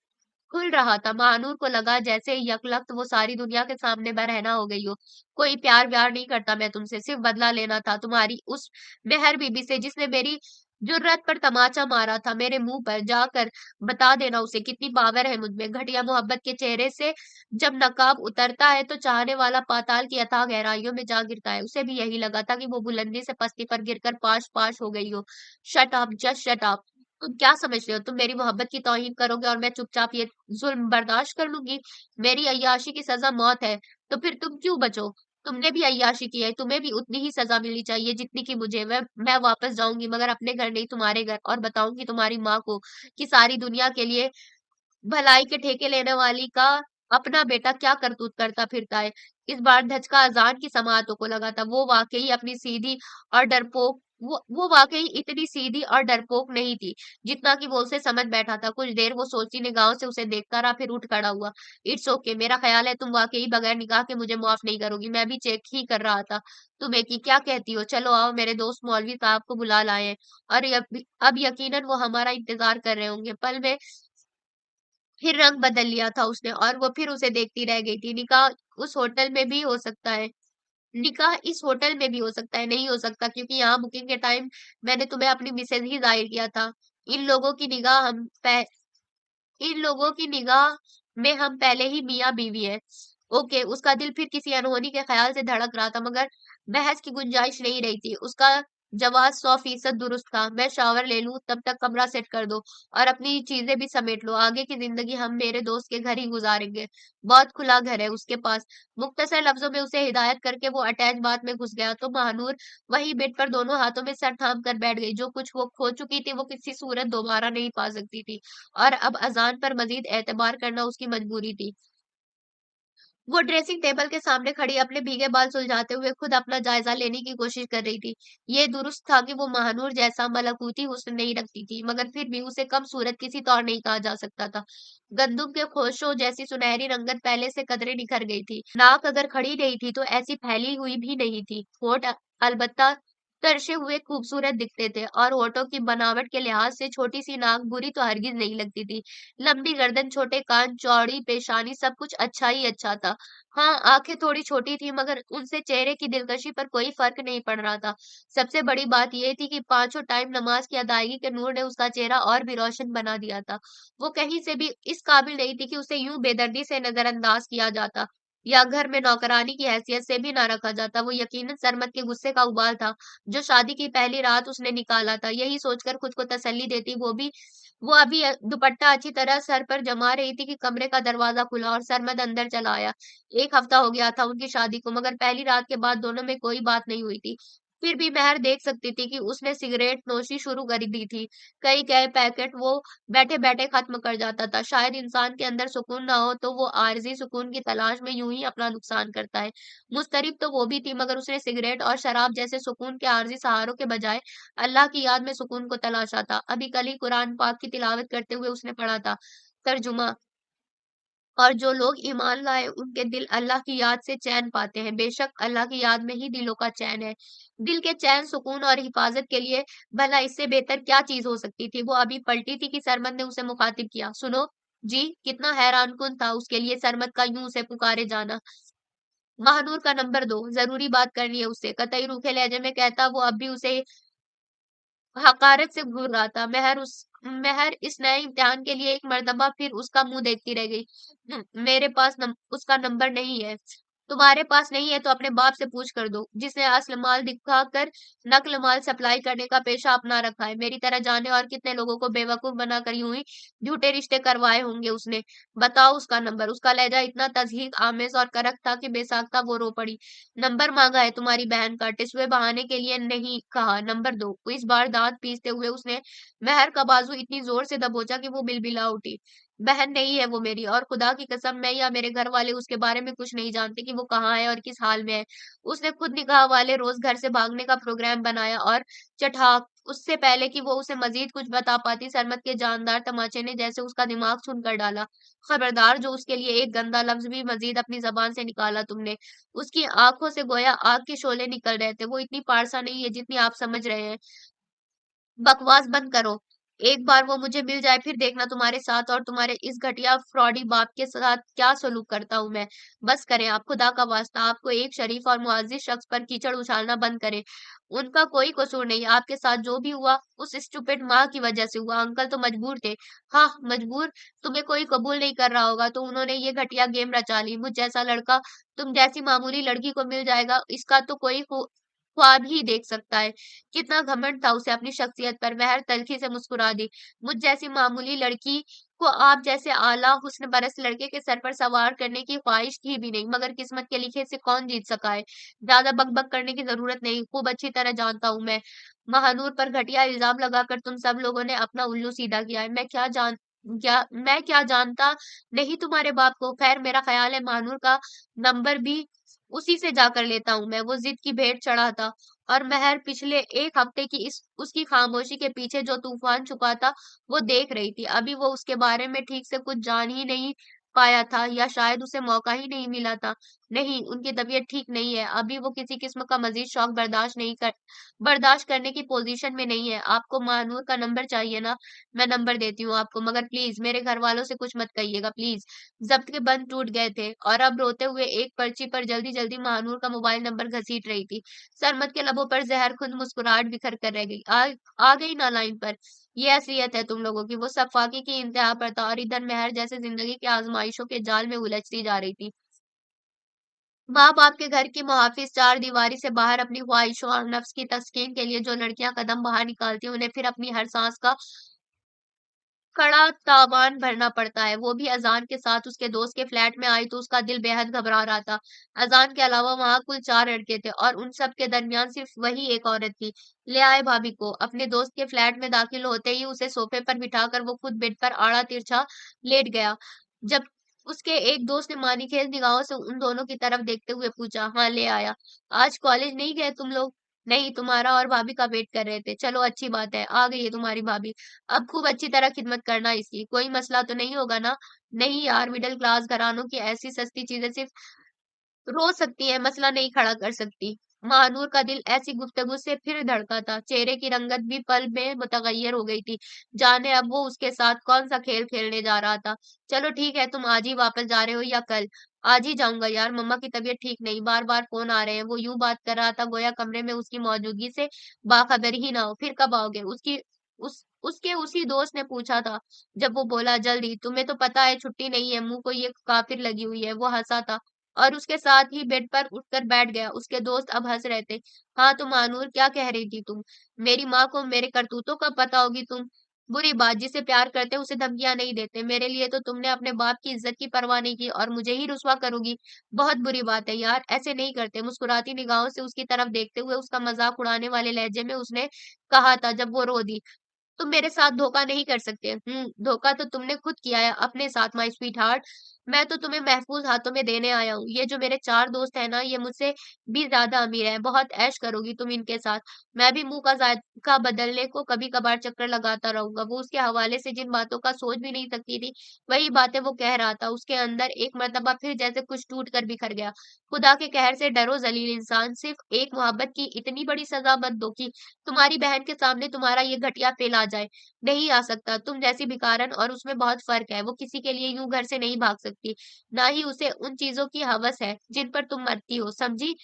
खुल रहा था। महानूर को लगा जैसे यकलख्त वो सारी दुनिया के सामने बरहना हो गई हो। कोई प्यार-व्यार नहीं करता मैं तुमसे, सिर्फ़ बदला लेना था तुम्हारी उस मेहर बीबी से जिसने मेरी जुर्रत पर तमाचा मारा था मेरे मुँह पर। जाकर बता देना उसे कितनी पावर है मुझ में। घटिया मोहब्बत के चेहरे से जब नकाब उतरता है तो चाहने वाला पाताल की अथाह गहराइयों में जा गिरता है। उसे भी यही लगा था कि वो बुलंदी से पस्ती पर गिरकर पाश-पाश हो गई हो। Shut up, just shut up. तुम क्या समझ रहे हो? तुम मेरी मोहब्बत की तौहीन करोगे और मैं चुपचाप ये ज़ुल्म बर्दाश्त कर लूँगी? मेरी अय्याशी की सज़ा मौत है, तो फिर तुम क्यों बचो? तुमने भी अय्याशी की है, तुम्हें भी उतनी ही सज़ा मिलनी चाहिए जितनी कि मुझे। मैं वापस जाऊँगी, मगर अपने घर नहीं, तुम्हारे घर, और बताऊँगी तुम्हारी माँ को कि सारी दुनिया के लिए भलाई के ठेके लेने वाली का अपना बेटा क्या करतूत करता फिरता है। इस बार धचका अज़ान की समाअतों को लगा था। वो वाक़ई अपनी सीधी और डरपोक वो वाकई इतनी सीधी और डरपोक नहीं थी जितना कि वो उसे समझ बैठा था। कुछ देर वो सोचती निगाहों से उसे देखता रहा, फिर उठ खड़ा हुआ। इट्स ओके, मेरा ख्याल है तुम वाकई बगैर निकाह के मुझे माफ नहीं करोगी। मैं भी चेक ही कर रहा था तुम्हें कि क्या कहती हो। चलो आओ, मेरे दोस्त मौलवी साहब को बुला लाए हैं और अब यकीनन वो हमारा इंतजार कर रहे होंगे। पल में फिर रंग बदल लिया था उसने और वो फिर उसे देखती रह गई थी। निकाह उस होटल में भी हो सकता है, निकाह इस होटल में भी हो सकता है, नहीं हो सकता क्योंकि यहाँ बुकिंग के टाइम मैंने तुम्हें अपनी मिसेज ही जाहिर किया था। इन लोगों की निगाह हम पह, इन लोगों की निगाह में हम पहले ही मियाँ बीवी है। ओके, उसका दिल फिर किसी अनहोनी के ख्याल से धड़क रहा था, मगर बहस की गुंजाइश नहीं रही थी। उसका जवाब 100% दुरुस्त था। मैं शावर ले लूं, तब तक कमरा सेट कर दो और अपनी चीजें भी समेट लो। आगे की जिंदगी हम मेरे दोस्त के घर ही गुजारेंगे। बहुत खुला घर है उसके पास। मुख्तसर लफ्जों में उसे हिदायत करके वो अटैच बात में घुस गया तो महानूर वही बेड पर दोनों हाथों में सर थाम कर बैठ गई। जो कुछ वो खो चुकी थी वो किसी सूरत दोबारा नहीं पा सकती थी और अब अजान पर मजीद एतबार करना उसकी मजबूरी थी। वो ड्रेसिंग टेबल के सामने खड़ी अपने भीगे बाल सुलझाते हुए खुद अपना जायजा लेने की कोशिश कर रही थी। ये दुरुस्त था कि वो महानूर जैसा मलकूती हुस्न नहीं रखती थी, मगर फिर भी उसे कम सूरत किसी तौर नहीं कहा जा सकता था। गंदुम के खोशों जैसी सुनहरी रंगत पहले से कदरे निखर गई थी। नाक अगर खड़ी नहीं थी तो ऐसी फैली हुई भी नहीं थी। होठ अलबत्ता तरसे हुए खूबसूरत दिखते थे और होठों की बनावट के लिहाज से छोटी सी नाक बुरी तो हरगिज नहीं लगती थी। लंबी गर्दन, छोटे कान, चौड़ी पेशानी, सब कुछ अच्छा ही अच्छा था। हाँ, आंखें थोड़ी छोटी थी मगर उनसे चेहरे की दिलकशी पर कोई फर्क नहीं पड़ रहा था। सबसे बड़ी बात यह थी कि पांचों टाइम नमाज की अदायगी के नूर ने उसका चेहरा और भी रोशन बना दिया था। वो कहीं से भी इस काबिल नहीं थी कि उसे यूं बेदर्दी से नजरअंदाज किया जाता या घर में नौकरानी की हैसियत से भी ना रखा जाता। वो यकीनन सरमत के गुस्से का उबाल था जो शादी की पहली रात उसने निकाला था। यही सोचकर खुद को तसल्ली देती वो अभी दुपट्टा अच्छी तरह सर पर जमा रही थी कि कमरे का दरवाजा खुला और सरमद अंदर चला आया। 1 हफ्ता हो गया था उनकी शादी को, मगर पहली रात के बाद दोनों में कोई बात नहीं हुई थी। फिर भी महर देख सकती थी कि उसने सिगरेट नोशी शुरू कर दी थी। कई पैकेट वो बैठे बैठे खत्म कर जाता था। शायद इंसान के अंदर सुकून ना हो तो वो आरजी सुकून की तलाश में यूं ही अपना नुकसान करता है। मुस्तरिब तो वो भी थी, मगर उसने सिगरेट और शराब जैसे सुकून के आरजी सहारों के बजाय अल्लाह की याद में सुकून को तलाशा था। अभी कल ही कुरान पाक की तिलावत करते हुए उसने पढ़ा था। तर्जुमा, और जो लोग ईमान लाए उनके दिल अल्लाह की याद से चैन पाते हैं। बेशक अल्लाह की याद में ही दिलों का चैन है। दिल के चैन, सुकून और हिफाजत के लिए भला इससे बेहतर क्या चीज हो सकती थी। वो अभी पलटी थी कि सरमद ने उसे मुखातिब किया। सुनो जी, कितना हैरानकुन था उसके लिए सरमद का यूं उसे पुकारे जाना। महानूर का नंबर दो, जरूरी बात करनी है उससे, कतई रूखे लहजे में कहता वो अब भी उसे हकारत से घूर रहा था। महर इस नए इम्तिहान के लिए एक मर्तबा फिर उसका मुंह देखती रह गई। मेरे पास उसका नंबर नहीं है। तुम्हारे पास नहीं है तो अपने बाप से पूछ कर दो, जिसने असल माल दिखाकर नकल माल सप्लाई करने का पेशा अपना रखा है। मेरी तरह जाने और कितने लोगों को बेवकूफ बनाकर यूं ही झूठे रिश्ते करवाए होंगे उसने। बताओ उसका नंबर। उसका लहजा इतना तजहीक आमेज और करक था कि बेसाख्ता वो रो पड़ी। नंबर मांगा है तुम्हारी बहन का, टिसवे बहाने के लिए नहीं कहा, नंबर दो। इस बार दांत पीसते हुए उसने महर का बाजू इतनी जोर से दबोचा कि वो बिलबिला उठी। बहन नहीं है वो मेरी, और खुदा की कसम मैं या मेरे घर वाले उसके बारे में कुछ नहीं जानते कि वो कहाँ है और किस हाल में है। उसने खुद निकाह वाले रोज घर से भागने का प्रोग्राम बनाया और चटाक उससे पहले कि वो उसे मजीद कुछ बता पाती, सरमत के जानदार तमाचे ने जैसे उसका दिमाग सुन कर डाला। खबरदार, जो उसके लिए एक गंदा लफ्ज भी मजीद अपनी जबान से निकाला तुमने। उसकी आंखों से गोया आग के शोले निकल रहे थे। वो इतनी पारसा नहीं है जितनी आप समझ रहे हैं। बकवास बंद करो। एक बार वो मुझे मिल जाए फिर देखना तुम्हारे साथ और तुम्हारे इस घटिया फ्रॉडी बाप के साथ क्या सलूक करता हूं मैं। बस करें आप, खुदा का वास्ता आपको एक शरीफ और मुअज्जिज शख्स पर कीचड़ उछालना बंद करें। उनका कोई कसूर नहीं। आपके साथ जो भी हुआ उस स्टूपिड माँ की वजह से हुआ। अंकल तो मजबूर थे। हाँ, मजबूर। तुम्हें कोई कबूल नहीं कर रहा होगा तो उन्होंने ये घटिया गेम रचा ली। मुझ जैसा लड़का तुम जैसी मामूली लड़की को मिल जाएगा, इसका तो कोई ख्वाब ही देख सकता है। कितना घमंड था उसे अपनी शख्सियत पर। महर तल्खी से मुस्कुरा दी। मुझ जैसी मामूली लड़की को आप जैसे आला हुस्न परस्त लड़के के सर पर सवार करने की ख्वाहिश थी भी नहीं, मगर किस्मत के लिखे से कौन जीत सका है। ज्यादा बकबक करने की जरूरत नहीं, खूब अच्छी तरह जानता हूं मैं। महानूर पर घटिया इल्जाम लगाकर तुम सब लोगों ने अपना उल्लू सीधा किया है। मैं क्या जानता नहीं तुम्हारे बाप को। खैर, मेरा ख्याल है महानूर का नंबर भी उसी से जाकर लेता हूँ मैं, वो ज़िद की भेंट चढ़ा था। और महर पिछले 1 हफ्ते की इस उसकी खामोशी के पीछे जो तूफ़ान छुपा था, वो देख रही थी। अभी वो उसके बारे में ठीक से कुछ जान ही नहीं पाया था या शायद उसे मौका ही नहीं मिला था। नहीं, उनकी तबीयत ठीक नहीं है, अभी वो किसी किस्म का मज़ीद शॉक बर्दाश्त करने की पोज़ीशन में नहीं है। आपको महानूर का नंबर चाहिए ना? मैं नंबर देती हूँ आपको, मगर प्लीज़ मेरे घरवालों से कुछ मत कहिएगा प्लीज़। ज़ब्त के बंद टूट गए थे और अब रोते हुए एक पर्ची पर जल्दी-जल्दी महानूर का मोबाइल नंबर घसीट रही थी। सरमद के लबों पर ज़हर खुंद मुस्कुराहट बिखर कर रह गई। आ गई ना लाइन पर। ये असलियत है तुम लोगों की। वो सब फाकी की इंतहा पर था और इधर महर जैसे ज़िंदगी की आज़माइशों के जाल में उलझती जा रही थी। माँ-बाप के घर की मुहाफ़िज़ चारदीवारी से बाहर अपनी ख्वाहिशों और नफ्स की तस्कीन के लिए जो लड़कियाँ कदम बाहर निकालती हैं, उन्हें फिर अपनी हर साँस का कड़ा तावान भरना पड़ता है। वो भी अज़ान के साथ उसके दोस्त के फ्लैट में आई तो उसका दिल बेहद घबरा रहा था। अज़ान के अलावा वहाँ कुल 4 लड़के थे और उन सब के दरमियान सिर्फ वही एक औरत थी। ले आए भाभी को। अपने दोस्त के फ्लैट में दाखिल होते ही उसे सोफ़े पर बिठाकर वो खुद बेड पर आड़ा-तिरछा लेट गया। जब उसके एक दोस्त ने मानीखेज निगाहों से उन दोनों की तरफ देखते हुए पूछा, "हाँ, ले आया। आज कॉलेज नहीं गए तुम लोग?" "नहीं, तुम्हारा और भाभी का वेट कर रहे थे।" "चलो अच्छी बात है, आ गई है तुम्हारी भाभी। अब खूब अच्छी तरह खिदमत करना इसकी, कोई मसला तो नहीं होगा ना?" "नहीं यार, मिडल क्लास घरानों की ऐसी सस्ती चीज़ें सिर्फ रो सकती है, मसला नहीं खड़ा कर सकती। महानूर का दिल ऐसी गुफ्तगू से फिर धड़का था। चेहरे की रंगत भी पल में मुतगय्यर हो गई थी। जाने अब वो उसके साथ कौन-सा खेल खेलने जा रहा था। चलो ठीक है, तुम आज ही वापस जा रहे हो या कल? आज ही जाऊँगा यार, मम्मा की तबीयत ठीक नहीं, बार-बार फ़ोन आ रहे हैं। वो यूँ बात कर रहा था गोया कमरे में उसकी मौजूदगी से बाखबर ही ना हो। फिर कब आओगे? उसके उसी दोस्त ने पूछा था। जब वो बोला जल्द ही, तुम्हें तो पता है छुट्टी नहीं है, मुँह को ये काफ़िर लगी हुई है। वो हँसा था। और उसके साथ ही बेड पर उठकर बैठ गया। उसके दोस्त अब हँस रहे थे। हाँ, तो मानूर क्या कह रही थी तुम? मेरी माँ को मेरे करतूतों कब पता होगी तुम? बुरी बात, जिसे प्यार करते हैं उसे धमकियाँ नहीं देते। मेरे लिए तो तुमने अपने बाप की इज़्ज़त की परवाह नहीं की और मुझे ही रुसवा करोगी। बहुत बुरी बात है यार, ऐसे नहीं करते। मुस्कुराती निगाहों से उसकी तरफ देखते हुए उसका मज़ाक उड़ाने वाले लहजे में उसने कहा था जब वो रो दी। तुम मेरे साथ धोखा नहीं कर सकते। धोखा तो तुमने खुद किया है अपने साथ माय स्वीटहार्ट। मैं तो तुम्हें महफूज़ हाथों में देने आया हूँ। ये जो मेरे 4 दोस्त हैं ना, ये मुझसे भी ज़्यादा अमीर हैं। बहुत ऐश करोगी तुम इनके साथ। मैं भी मुँह का ज़ायक़ा बदलने को कभी-कभार चक्कर लगाता रहूँगा। वो उसके हवाले से जिन बातों का सोच भी नहीं सकती थी, वही बातें वो कह रहा था। उसके अंदर एक मर्तबा फिर जैसे कुछ टूट कर बिखर गया। खुदा के कहर से डरो ज़लील इंसान, सिर्फ़ एक मोहब्बत की इतनी बड़ी सज़ा मत दो कि तुम्हारी बहन के सामने तुम्हारा ये घटिया फ़ेल आ जाए। नहीं आ सकता। तुम जैसी भिखारन और उसमें बहुत फ़र्क है। वो किसी के लिए यूँ घर से नहीं भाग सकती। ना ही उसे उन चीज़ों की हवस है, जिन पर तुम मरती हो, समझी?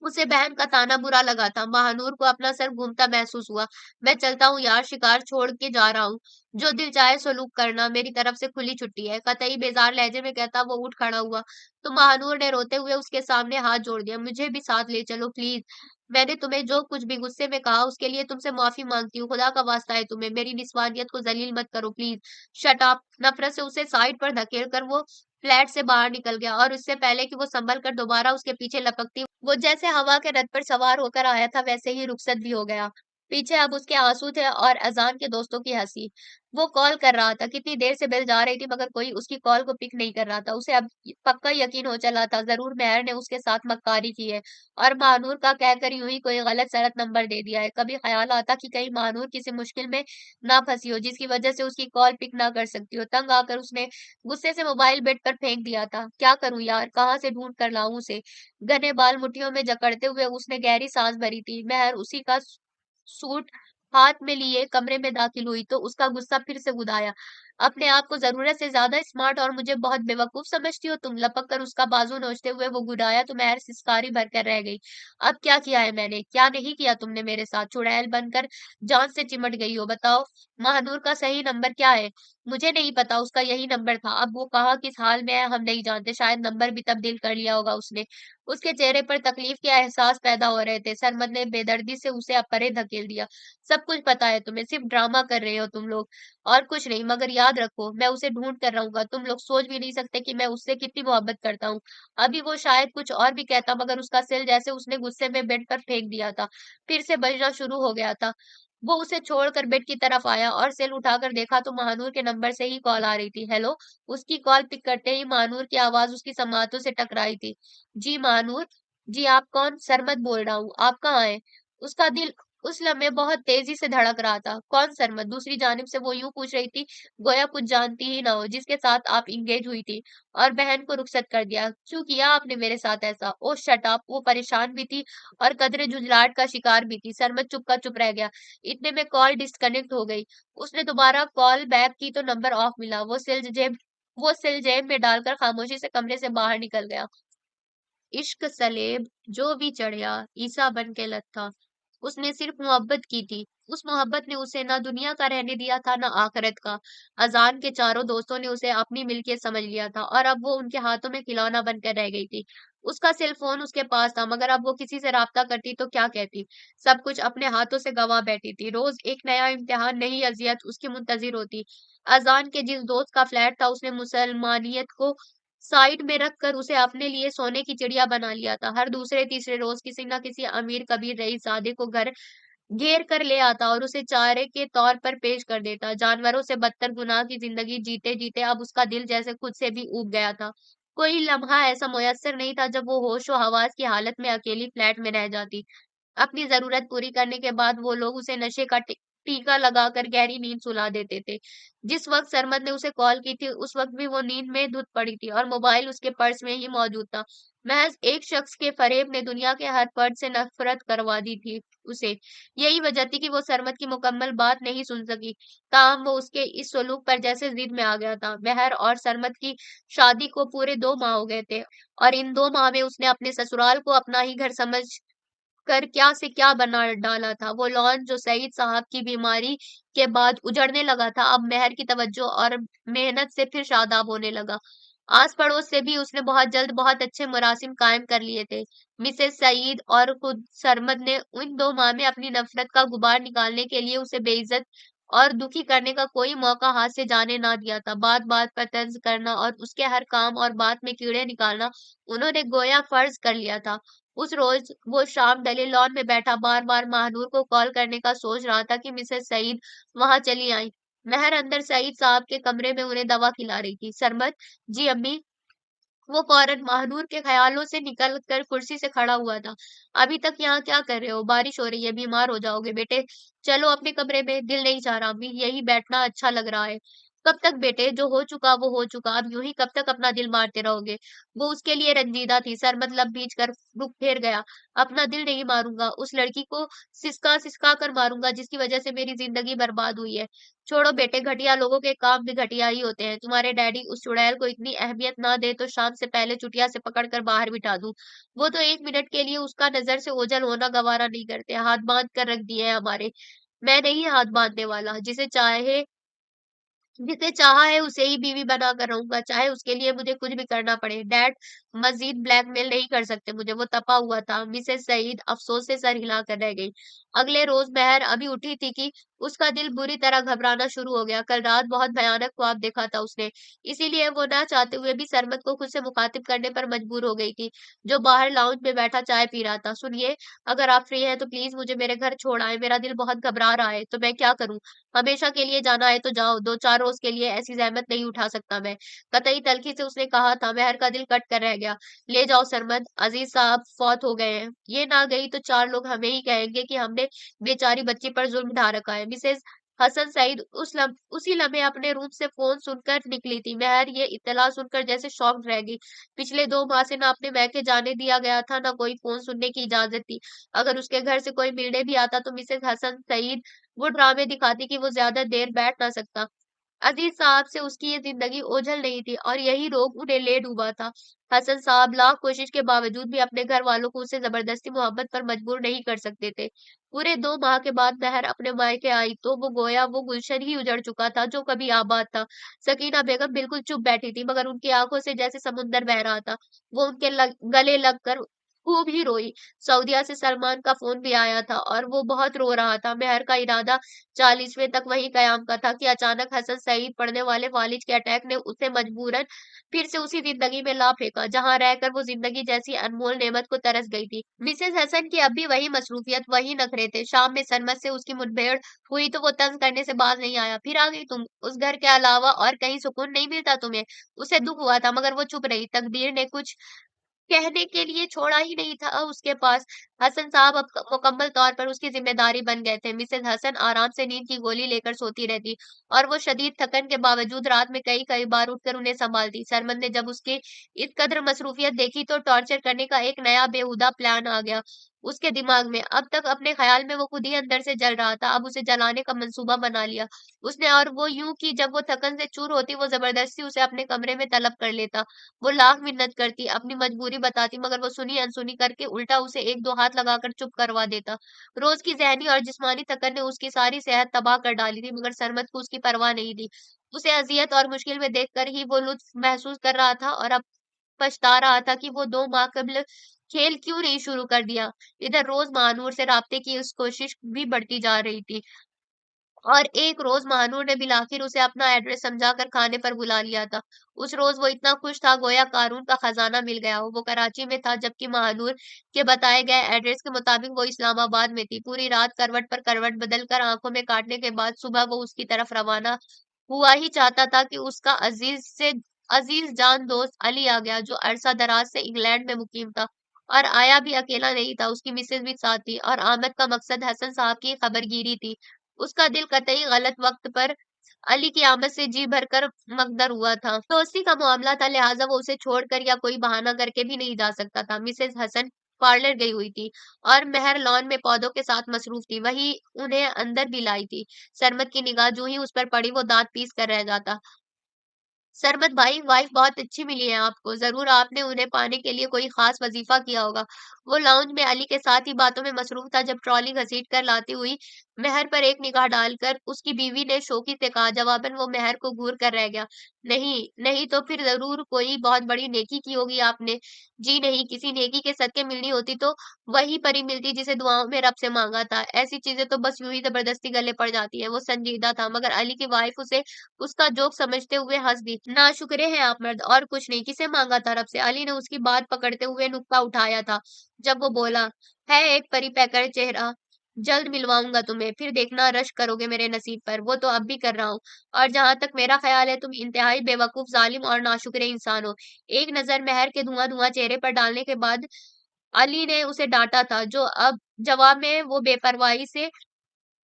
उसे बहन का ताना बुरा लगा था। महानूर को अपना सर घूमता महसूस हुआ। मैं चलता हूँ यार, शिकार छोड़ के जा रहा हूँ। जो दिल चाहे सलूक करना, मेरी तरफ से खुली छुट्टी है। कतई बेजार लहजे में कहता वो उठ खड़ा हुआ। तो महानूर ने रोते हुए उसके सामने हाथ जोड़ दिया। मुझे भी साथ ले चलो प्लीज़। मैंने तुम्हें जो कुछ भी गुस्से में कहा उसके लिए तुमसे माफ़ी माँगती हूँ। खुदा का वास्ता है तुम्हें, मेरी निस्वानियत को ज़लील मत करो प्लीज़। Shut up! नफ़रत से उसे साइड पर धकेल कर वो फ्लैट से बाहर निकल गया और उससे पहले कि वो संभल कर दोबारा उसके पीछे लपकती, वो जैसे हवा के रथ पर सवार होकर आया था वैसे ही रुखसत भी हो गया। पीछे अब उसके आंसू थे और अज़ान के दोस्तों की हँसी। वो कॉल कर रहा था, कितनी देर से बेल जा रही थी मगर कोई उसकी कॉल को पिक नहीं कर रहा था। उसे अब पक्का यकीन हो चला था ज़रूर मेहर ने उसके साथ मक्कारी की है और महानूर का कहकर यूँ ही कोई गलत सलत नंबर दे दिया है। कभी ख़्याल आता कि कहीं महानूर किसी मुश्किल में ना फँसी हो जिसकी वज़ह से उसकी कॉल पिक ना कर सकती हो। तंग आकर उसने गुस्से से मोबाइल बेड पर फेंक दिया था। क्या करूँ यार? कहाँ से ढूँढ कर लाऊँ उसे? घने बाल मुट्ठियों में जकड़ते हुए उसने गहरी सांस भरी थी। महर उसी का सूट हाथ में लिए कमरे में दाखिल हुई तो उसका गुस्सा फिर से उदाया। अपने आप को ज़रूरत से ज़्यादा स्मार्ट और मुझे बहुत बेवकूफ़ समझती हो तुम? लपक कर उसका बाजू नोचते हुए वो गुड़ाया तो महर सिसकारी भरकर रह गई। अब क्या किया है मैंने? क्या नहीं किया तुमने मेरे साथ? चुड़ैल बनकर जान से चिमट गई हो। बताओ, महानूर का सही नंबर क्या है? मुझे नहीं पता, उसका यही नंबर था। अब वो कहाँ किस हाल में है हम नहीं जानते। शायद नंबर भी तब्दील कर लिया होगा उसने। उसके चेहरे पर तकलीफ के एहसास पैदा हो रहे थे। सरमद ने बेदर्दी से उसे अब परे धकेल दिया। सब कुछ पता है तुम्हें, सिर्फ ड्रामा कर रहे हो तुम लोग और कुछ नहीं। मगर याद रखो, मैं उसे ढूँढ कर रहूँगा। तुम लोग सोच भी नहीं सकते कि मैं उससे कितनी मोहब्बत करता हूँ। अभी वो शायद कुछ और भी कहता मगर उसका सिर जैसे उसने गुस्से में बेड पर फेंक दिया था, फिर से बजना शुरू हो गया था। वो उसे छोड़कर बेड की तरफ आया और सेल उठाकर देखा तो महानूर के नंबर से ही कॉल आ रही थी। हेलो। उसकी कॉल पिक करते ही महानूर की आवाज उसकी समातों से टकराई थी। जी महानूर। जी आप कौन? सरमत बोल रहा हूँ। आप कहाँ हैं? उसका दिल उस लम्हे बहुत तेजी से धड़क रहा था। कौन सरमत? दूसरी जानिब से वो यूं पूछ रही थी गोया कुछ जानती ही ना हो, जिसके साथ आप इंगेज हुई थी और बहन को रुखसत कर दिया। क्यों किया आपने मेरे साथ ऐसा? ओ शट अप। वो परेशान भी थी और कदरे जुझलाहट का शिकार भी थी। सरमत चुप का चुप रह गया। इतने में कॉल डिस्कनेक्ट हो गई। उसने दोबारा कॉल बैक की तो नंबर ऑफ मिला। वो सिल जेब में डालकर खामोशी से कमरे से बाहर निकल गया। इश्क सलेब जो भी चढ़िया ईसा बन के लथा। उसने सिर्फ मोहब्बत की थी। उस मोहब्बत ने उसे ना दुनिया का रहने दिया था ना आखिरत का। अजान के चारों दोस्तों ने उसे अपनी मिल्कियत समझ लिया था और अब वो उनके हाथों में खिलौना बनकर रह गई थी। उसका सेल फोन उसके पास था, मगर अब वो किसी से राब्ता करती तो क्या कहती? सब कुछ अपने हाथों से गंवा बैठी थी। रोज एक नया इम्तिहान, नई अजियत उसकी मुंतजिर होती। अजान के जिस दोस्त का फ्लैट था उसने मुसलमानियत को साइड में रखकर उसे अपने लिए सोने की चिड़िया बना लिया था। हर दूसरे तीसरे रोज किसी न किसी अमीर कबीर रईसजादे को घर घेर कर ले आता और उसे चारे के तौर पर पेश कर देता। जानवरों से बदतर गुनाह की जिंदगी जीते जीते अब उसका दिल जैसे खुद से भी ऊब गया था। कोई लम्हा ऐसा मुयस्सर नहीं था जब वो होशो हवास की हालत में अकेली फ्लैट में रह जाती। अपनी ज़रूरत पूरी करने के बाद वो लोग उसे नशे का टीका लगाकर गहरी नींद सुला देते थे। जिस वक़्त सरमद ने उसे कॉल की थी, उस वक़्त भी वो नींद में धुत पड़ी थी और मोबाइल उसके पर्स में ही मौजूद था। महज़ एक शख्स के फ़रेब ने दुनिया के हर फर्द से नफ़रत करवा दी थी उसे। यही वजह थी कि वो सरमद की मुकम्मल बात नहीं सुन सकी। ताहम वो उसके इस सलूक पर जैसे ज़िद में आ गया था। महर और सरमद की शादी को पूरे 2 माह हो गए थे और इन 2 माह में उसने अपने ससुराल को अपना ही घर समझ कर क्या से क्या बना डाला था। वो लॉन जो सईद साहब की बीमारी के बाद उजड़ने लगा था, अब महर की तवज्जो और मेहनत से फिर शादाब होने लगा। आस-पड़ोस से भी उसने बहुत जल्द बहुत अच्छे मुरासिम कायम कर लिए थे। मिसेस सईद और खुद सरमद ने उन 2 माह में अपनी नफ़रत का गुबार निकालने के लिए उसे बेइज्जत और दुखी करने का कोई मौका हाथ से जाने ना दिया था। बात-बात पर तंज़ करना और उसके हर काम और बात में कीड़े निकालना उन्होंने गोया फ़र्ज़ कर लिया था। उस रोज वो शाम डले लॉन में बैठा बार-बार महानूर को कॉल करने का सोच रहा था कि मिसेस सईद वहां चली आई। महर अंदर सईद साहब के कमरे में उन्हें दवा खिला रही थी। सरमत। जी अम्मी। वो फौरन महानूर के ख्यालों से निकल कर कुर्सी से खड़ा हुआ था। अभी तक यहाँ क्या कर रहे हो? बारिश हो रही है, बीमार हो जाओगे बेटे। चलो अपने कमरे में। दिल नहीं चाह रहा अम्मी, यही बैठना अच्छा लग रहा है। कब तक बेटे? जो हो चुका वो हो चुका, अब यूं ही कब तक अपना दिल मारते रहोगे? वो उसके लिए रंजीदा थी। सर मतलब भींच कर रुख फेर गया। अपना दिल नहीं मारूंगा, उस लड़की को सिसका सिसका कर मारूंगा जिसकी वजह से मेरी जिंदगी बर्बाद हुई है। छोड़ो बेटे, घटिया लोगों के काम भी घटिया ही होते हैं। तुम्हारे डैडी उस चुड़ैल को इतनी अहमियत ना दे तो शाम से पहले चुटिया से पकड़कर बाहर बिठा दूं। वो तो 1 मिनट के लिए उसका नजर से ओझल होना गवारा नहीं करते। हाथ बांध कर रख दिए हैं हमारे। मैं नहीं हाथ बांधने वाला। जिसे चाहा है उसे ही बीवी बनाकर रहूंगा, चाहे उसके लिए मुझे कुछ भी करना पड़े। डैड मजीद ब्लैकमेल नहीं कर सकते मुझे। वो तपा हुआ था। मिसेस सईद अफसोस से सर हिलाकर रह गई। अगले रोज महर अभी उठी थी कि उसका दिल बुरी तरह घबराना शुरू हो गया। कल रात बहुत भयानक ख्वाब देखा था उसने, इसीलिए वो ना चाहते हुए भी सरमत को खुद से मुखातिब करने पर मजबूर हो गई थी, जो बाहर लाउंज में बैठा चाय पी रहा था। सुनिए, अगर आप फ्री हैं तो प्लीज मुझे मेरे घर छोड़ आए। मेरा दिल बहुत घबरा रहा है। तो मैं क्या करूं? हमेशा के लिए जाना है तो जाओ, 2-4 रोज के लिए ऐसी ज़हमत नहीं उठा सकता मैं। कतई तल्खी से उसने कहा था। महर का दिल कट कर रह गया। ले जाओ सरमद, अजीज साहब फौत हो गए हैं। ये ना गई तो 4 लोग हमें ही कहेंगे कि हमने बेचारी बच्ची पर जुल्म ढा रखा है। मिसेस हसन सईद उसी लम्हे अपने रूम से फोन सुनकर निकली थी। महर ये इत्तला सुनकर जैसे शॉक्ड रह गई। पिछले 2 माह से ना अपने मैके जाने दिया गया था, ना कोई फोन सुनने की इजाजत थी। अगर उसके घर से कोई मिलने भी आता तो मिसेस हसन सईद वो ड्रामे दिखाती कि वो ज्यादा देर बैठ ना सकता। अजीज साहब से उसकी ये जिंदगी ओझल नहीं थी और यही रोग उन्हें ले डूबा था। हसन साहब लाख कोशिश के बावजूद भी अपने घर वालों को उसे जबरदस्ती मोहब्बत पर मजबूर नहीं कर सकते थे। पूरे 2 माह के बाद महर अपने मायके आई तो वो गोया वो गुलशन ही उजड़ चुका था जो कभी आबाद था। सकीना बेगम बिल्कुल चुप बैठी थी, मगर उनकी आंखों से जैसे समुंदर बह रहा था। वो उनके गले लग कर खूब ही रोई। सऊदीया से सलमान का फ़ोन भी आया था और वो बहुत रो रहा था। मेहर का इरादा 40वें तक वहीं कयाम का था कि अचानक हसन सईद पढ़ने वाले फालिज के अटैक ने उसे मजबूरन फिर से उसी ज़िंदगी में ला फेंका, जहाँ रहकर वो ज़िंदगी जैसी अनमोल नेमत को तरस गई थी। मिसेज़ हसन की अब भी वही मसरूफियत, वही नखरे थे। शाम में सरमद से उसकी मुठभेड़ हुई तो वो तंज़ करने से बाज़ नहीं आया। "फिर आ गई तुम? उस घर के अलावा और कहीं सुकून नहीं मिलता तुम्हें?" उसे दुःख हुआ था मगर वो चुप रही। तकदीर ने कुछ कहने के लिए छोड़ा ही नहीं था उसके पास। हसन साहब अब मुकम्मल तौर पर उसकी ज़िम्मेदारी बन गए थे। मिसेज़ हसन आराम से नींद की गोली लेकर सोती रहती और वो शदीद थकन के बावजूद रात में कई-कई बार उठकर उन्हें सँभालती। सरमद ने जब उसकी इस कदर मसरूफ़ियत देखी तो टॉर्चर करने का एक नया बेहुदा प्लान आ गया उसके दिमाग में। अब तक अपने ख़्याल में वो खुद ही अंदर से जल रहा था, अब उसे जलाने का मंसूबा बना लिया उसने और वो यूँ कि जब वो थकन से चूर होती, वो ज़बरदस्ती उसे अपने कमरे में तलब कर लेता। वो लाख मिन्नत करती, अपनी मजबूरी बताती मगर वो सुनी-अनसुनी करके उल्टा उसे 1-2 हाथ लगाकर चुप करवा देता। रोज़ की ज़हनी और जिस्मानी थकन ने उसकी सारी सेहत तबाह कर डाली थी मगर सरमद को उसकी परवाह नहीं थी। उसे अज़ियत और मुश्किल में देखकर ही वो लुत्फ़ महसूस कर रहा था और अब पछता रहा था कि वो 2 माह कब्ल खेल क्यों नहीं शुरू कर दिया। इधर रोज़ महानूर से राब्ते की उस कोशिश भी बढ़ती जा रही थी। और एक रोज़ महानूर ने बिलाखिर उसे अपना एड्रेस समझाकर खाने पर बुला लिया था। उस रोज़ वो इतना खुश था गोया क़ारून का ख़ज़ाना मिल गया हो। वो कराची में था जबकि महानूर के बताए गए एड्रेस के मुताबिक वो इस्लामाबाद में थी। पूरी रात करवट पर करवट बदल कर आँखों में काटने के बाद सुबह वो उसकी तरफ रवाना हुआ ही चाहता था कि उसका अज़ीज़ जान दोस्त अली आ गया जो अरसा दराज़ से इंग्लैंड में मुक़ीम था। और आया भी अकेला नहीं था, उसकी मिसेज़ भी साथ थी और आमद का मकसद हसन साहब की खबरगीरी थी। उसका दिल कतई गलत वक़्त पर अली की आमद से जी भरकर मकदर हुआ था। दोस्ती का मामला था लिहाज़ा वो उसे छोड़कर या कोई बहाना करके भी नहीं जा सकता था। मिसेज़ हसन पार्लर गई हुई थी और महर लॉन में पौधों के साथ मसरूफ़ थी, वही उन्हें अंदर भी लाई थी। सरमद की निगाह जूँ ही उस पर पड़ी वो दाँत पीस कर रह जाता। सरमद भाई वाइफ बहुत अच्छी मिली है आपको। ज़रूर आपने उन्हें पाने के लिए कोई ख़ास वज़ीफ़ा किया होगा। वो लाउंज में अली के साथ ही बातों में मसरूफ़ था जब ट्रॉली घसीट कर लाती हुई महर पर एक निगाह डालकर उसकी बीवी ने शोखी से कहा जवाबन वो महर को घूर कर रह गया। नहीं, नहीं तो फिर ज़रूर कोई बहुत बड़ी नेकी की होगी आपने। जी नहीं, किसी नेकी के सदक़े मिलनी होती तो वही परी मिलती जिसे दुआओं में रब से माँगा था। ऐसी चीज़ें तो बस यूँ ही ज़बरदस्ती गले पड़ जाती हैं। वो संजीदा था मगर अली की वाइफ़ उसे उसका जोक समझते हुए हँस दी। नाशुक्रे हैं आप मर्द और कुछ नहीं, किसे माँगा था रब से? अली ने उसकी बात पकड़ते हुए नुक्ता उठाया था। जब वो बोला, है एक परी पैकर चेहरा, जल्द मिलवाऊँगा तुम्हें, फिर देखना रश्क करोगे मेरे नसीब पर, वो तो अब भी कर रहा हूँ। और जहाँ तक मेरा ख़्याल है तुम इंतहाई बेवकूफ़, ज़ालिम और नाशुक्रे इंसान हो। एक नज़र महर के धुआँ-धुआँ चेहरे पर डालने के बाद अली ने उसे डाँटा था, जो अब जवाब में वो बेपरवाही से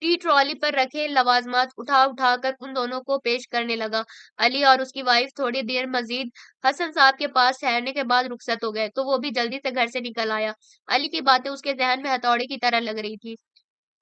टी ट्रॉली पर रखे लवाज़मात उठा-उठा कर उन दोनों को पेश करने लगा। अली और उसकी वाइफ़ थोड़ी देर मज़ीद हसन साहब के पास ठहरने के बाद रुखसत हो गए, तो वो भी जल्दी से घर से निकल आया। अली की बातें उसके ज़हन में हथौड़े की तरह लग रही थी।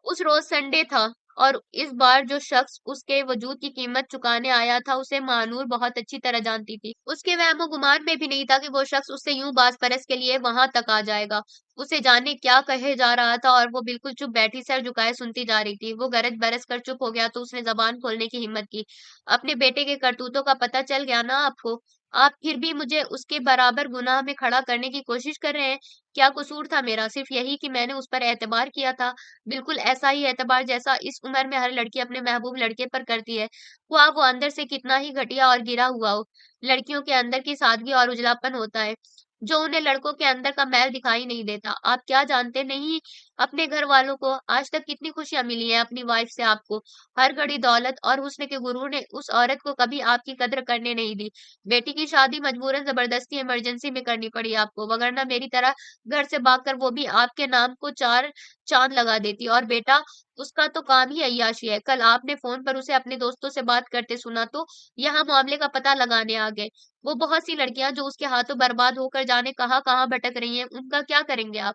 उस रोज़ संडे था और इस बार जो शख्स उसके वजूद की कीमत चुकाने आया था, उसे महानूर बहुत अच्छी तरह जानती थी। उसके वहमो-गुमान में भी नहीं था कि वो शख्स उससे यूँ बाज़-परस के लिए वहाँ तक आ जाएगा। उसे जाने क्या कहे जा रहा था और वो बिल्कुल चुप बैठी सर झुकाए सुनती जा रही थी। वो गरज-बरस कर चुप हो गया तो उसने ज़बान खोलने की हिम्मत की। अपने बेटे के करतूतों का पता चल गया ना आपको? आप फिर भी मुझे उसके बराबर गुनाह में खड़ा करने की कोशिश कर रहे हैं। क्या कसूर था मेरा? सिर्फ़ यही कि मैंने उस पर एतबार किया था। बिल्कुल ऐसा ही एतबार जैसा इस उम्र में हर लड़की अपने महबूब लड़के पर करती है, ख्वाह वो अंदर से कितना ही घटिया और गिरा हुआ हो। लड़कियों के अंदर की सादगी और उजलापन होता है, जो उन्हें लड़कों के अंदर का मैल दिखाई नहीं देता। आप क्या जानते नहीं अपने घर वालों को आज तक कितनी खुशियाँ मिली हैं अपनी वाइफ से आपको। हर घड़ी दौलत और हुस्न के गुरूर ने उस औरत को कभी आपकी कद्र करने नहीं दी। बेटी की शादी मजबूरन ज़बरदस्ती इमरजेंसी में करनी पड़ी आपको, वगरना मेरी तरह घर से भागकर वो भी आपके नाम को 4 चाँद लगा देती और बेटा उसका तो काम ही अय्याशी है। कल आपने फ़ोन पर उसे अपने दोस्तों से बात करते सुना तो यहाँ मामले का पता लगाने आ गए। वो बहुत सी लड़कियाँ जो उसके हाथों बर्बाद होकर जाने कहाँ-कहाँ भटक रही हैं, उनका क्या करेंगे आप?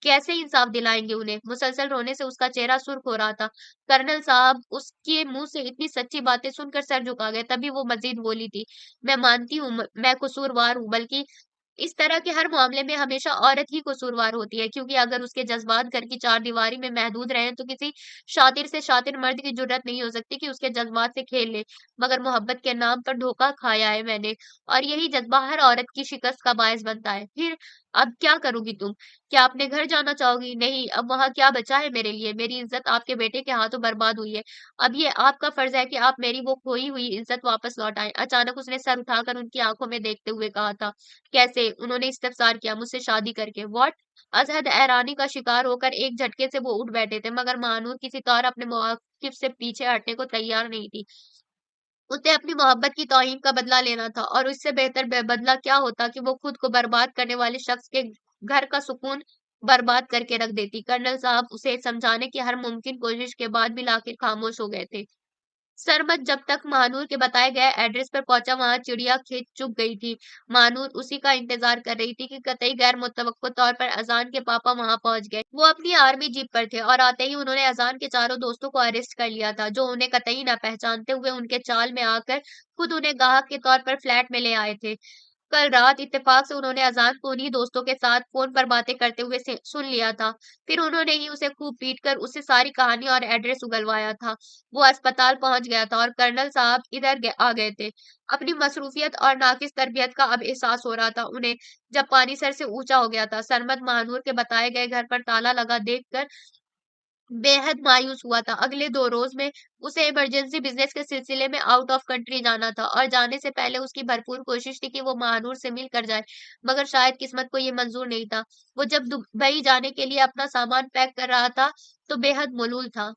कैसे इंसाफ दिलाएँगे उन्हें? मुसलसल रोने से उसका चेहरा सुर्ख हो रहा था। कर्नल साहब उसके मुँह से इतनी सच्ची बातें सुनकर सर झुका गए, तभी वो मज़ीद बोली थी, मैं मानती हूँ मैं कसूरवार हूँ, बल्कि इस तरह के हर मामले में हमेशा औरत ही कसूरवार होती है क्योंकि अगर उसके जज़्बात घर की चारदीवारी में महदूद रहें तो किसी शातिर से शातिर मर्द की जुर्रत नहीं हो सकती कि उसके जज़्बात से खेल ले। मगर मोहब्बत के नाम पर धोखा खाया है मैंने और यही जज़्बा हर औरत की शिकस्त का बायस बनता है। फिर अब क्या करोगी तुम? क्या अपने घर जाना चाहोगी? नहीं, अब वहाँ क्या बचा है मेरे लिए? मेरी इज़्ज़त आपके बेटे के हाथों बर्बाद हुई है। अब ये आपका फ़र्ज़ है कि आप मेरी वो खोई हुई इज़्ज़त वापस लौटाएँ। अचानक उसने सर उठाकर उनकी आँखों में देखते हुए कहा था, कैसे? उन्होंने इस्तफ़सार किया, मुझसे शादी करके। व्हाट? अज़हद हैरानी का शिकार होकर एक झटके से वो उठ बैठे थे, मगर महानूर किसी तरह अपने मौक़िफ़ से पीछे हटने को तैयार नहीं थी। उसे अपनी मोहब्बत की तौहीन का बदला लेना था और इससे बेहतर बदला क्या होता कि वो खुद को बर्बाद करने वाले शख्स के घर का सुकून बर्बाद करके रख देती। कर्नल साहब उसे समझाने की हर मुमकिन कोशिश के बाद भी आखिर खामोश हो गए थे। सरमत जब तक महानूर के बताए गए एड्रेस पर पहुंचा वहां चिड़िया खेत चुप गई थी। महानूर उसी का इंतजार कर रही थी कि कतई गैर मुतवक्को तौर पर अजान के पापा वहां पहुंच गए। वो अपनी आर्मी जीप पर थे और आते ही उन्होंने अजान के चारों दोस्तों को अरेस्ट कर लिया था, जो उन्हें कतई न पहचानते हुए उनके चाल में आकर खुद उन्हें गाहक के तौर पर फ्लैट में ले आए थे। कल रात इत्तेफाक से उन्होंने अज़ान को उन्हीं दोस्तों के साथ फ़ोन पर बातें करते हुए सुन लिया था। फिर उन्होंने ही उसे खूब पीट कर उससे सारी कहानी और एड्रेस उगलवाया था। वो अस्पताल पहुँच गया था और कर्नल साहब इधर आ गए थे। अपनी मसरूफियत और नाकिस तरबियत का अब एहसास हो रहा था उन्हें, जब पानी सर से ऊँचा हो गया था। सरमद महानूर के बताए गए घर पर ताला लगा देखकर बेहद मायूस हुआ था। अगले 2 रोज़ में उसे इमरजेंसी बिज़नेस के सिलसिले में आउट ऑफ कंट्री जाना था और जाने से पहले उसकी भरपूर कोशिश थी कि वो महानूर से मिल कर जाए, मगर शायद किस्मत को ये मंज़ूर नहीं था। वो जब दुबई जाने के लिए अपना सामान पैक कर रहा था, तो बेहद मलूल था।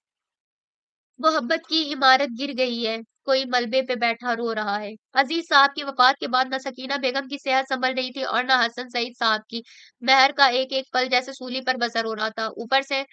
मोहब्बत की इमारत गिर गई है, कोई मलबे पे बैठा रो रहा है। अज़ीज़ साहब की वफ़ात के बाद न सकीना बेगम की सेहत सँभल रही थी और न हसन सईद साहब की। महर का एक-एक पल जैसे सूली पर बसर हो रहा था। ऊपर से